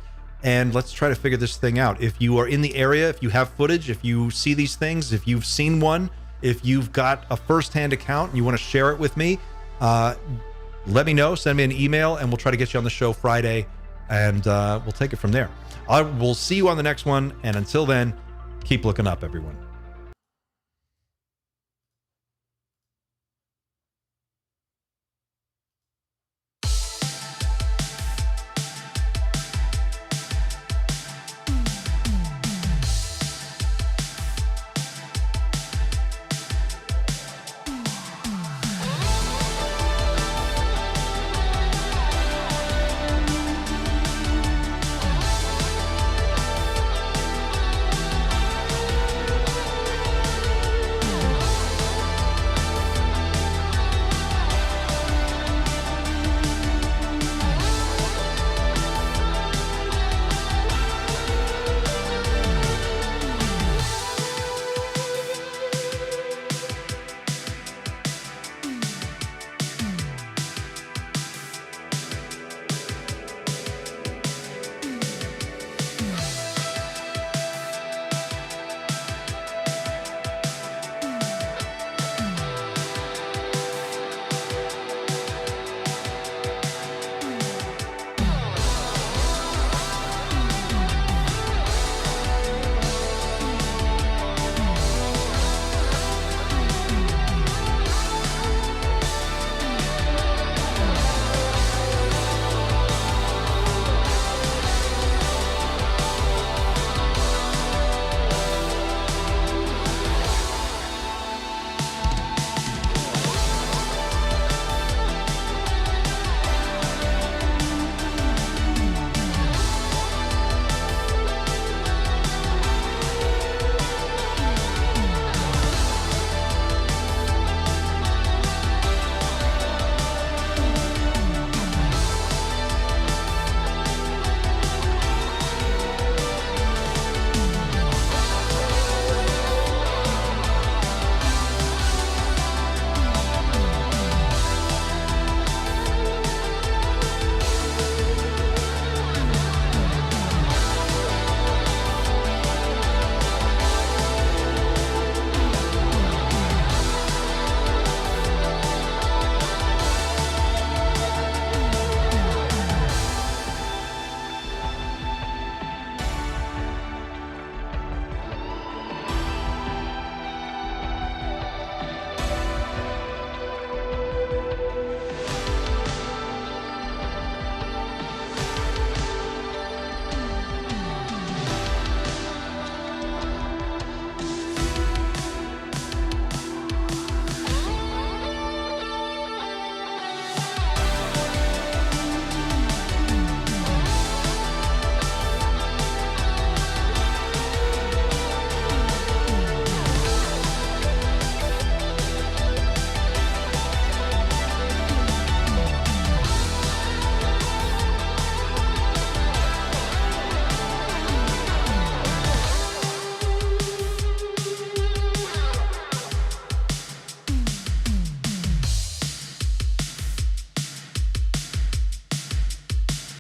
[SPEAKER 1] And let's try to figure this thing out. If you are in the area, if you have footage, if you see these things, if you've seen one, if you've got a first-hand account and you want to share it with me, let me know. Send me an email, and we'll try to get you on the show Friday, and we'll take it from there. I will see you on the next one, and until then, keep looking up, everyone.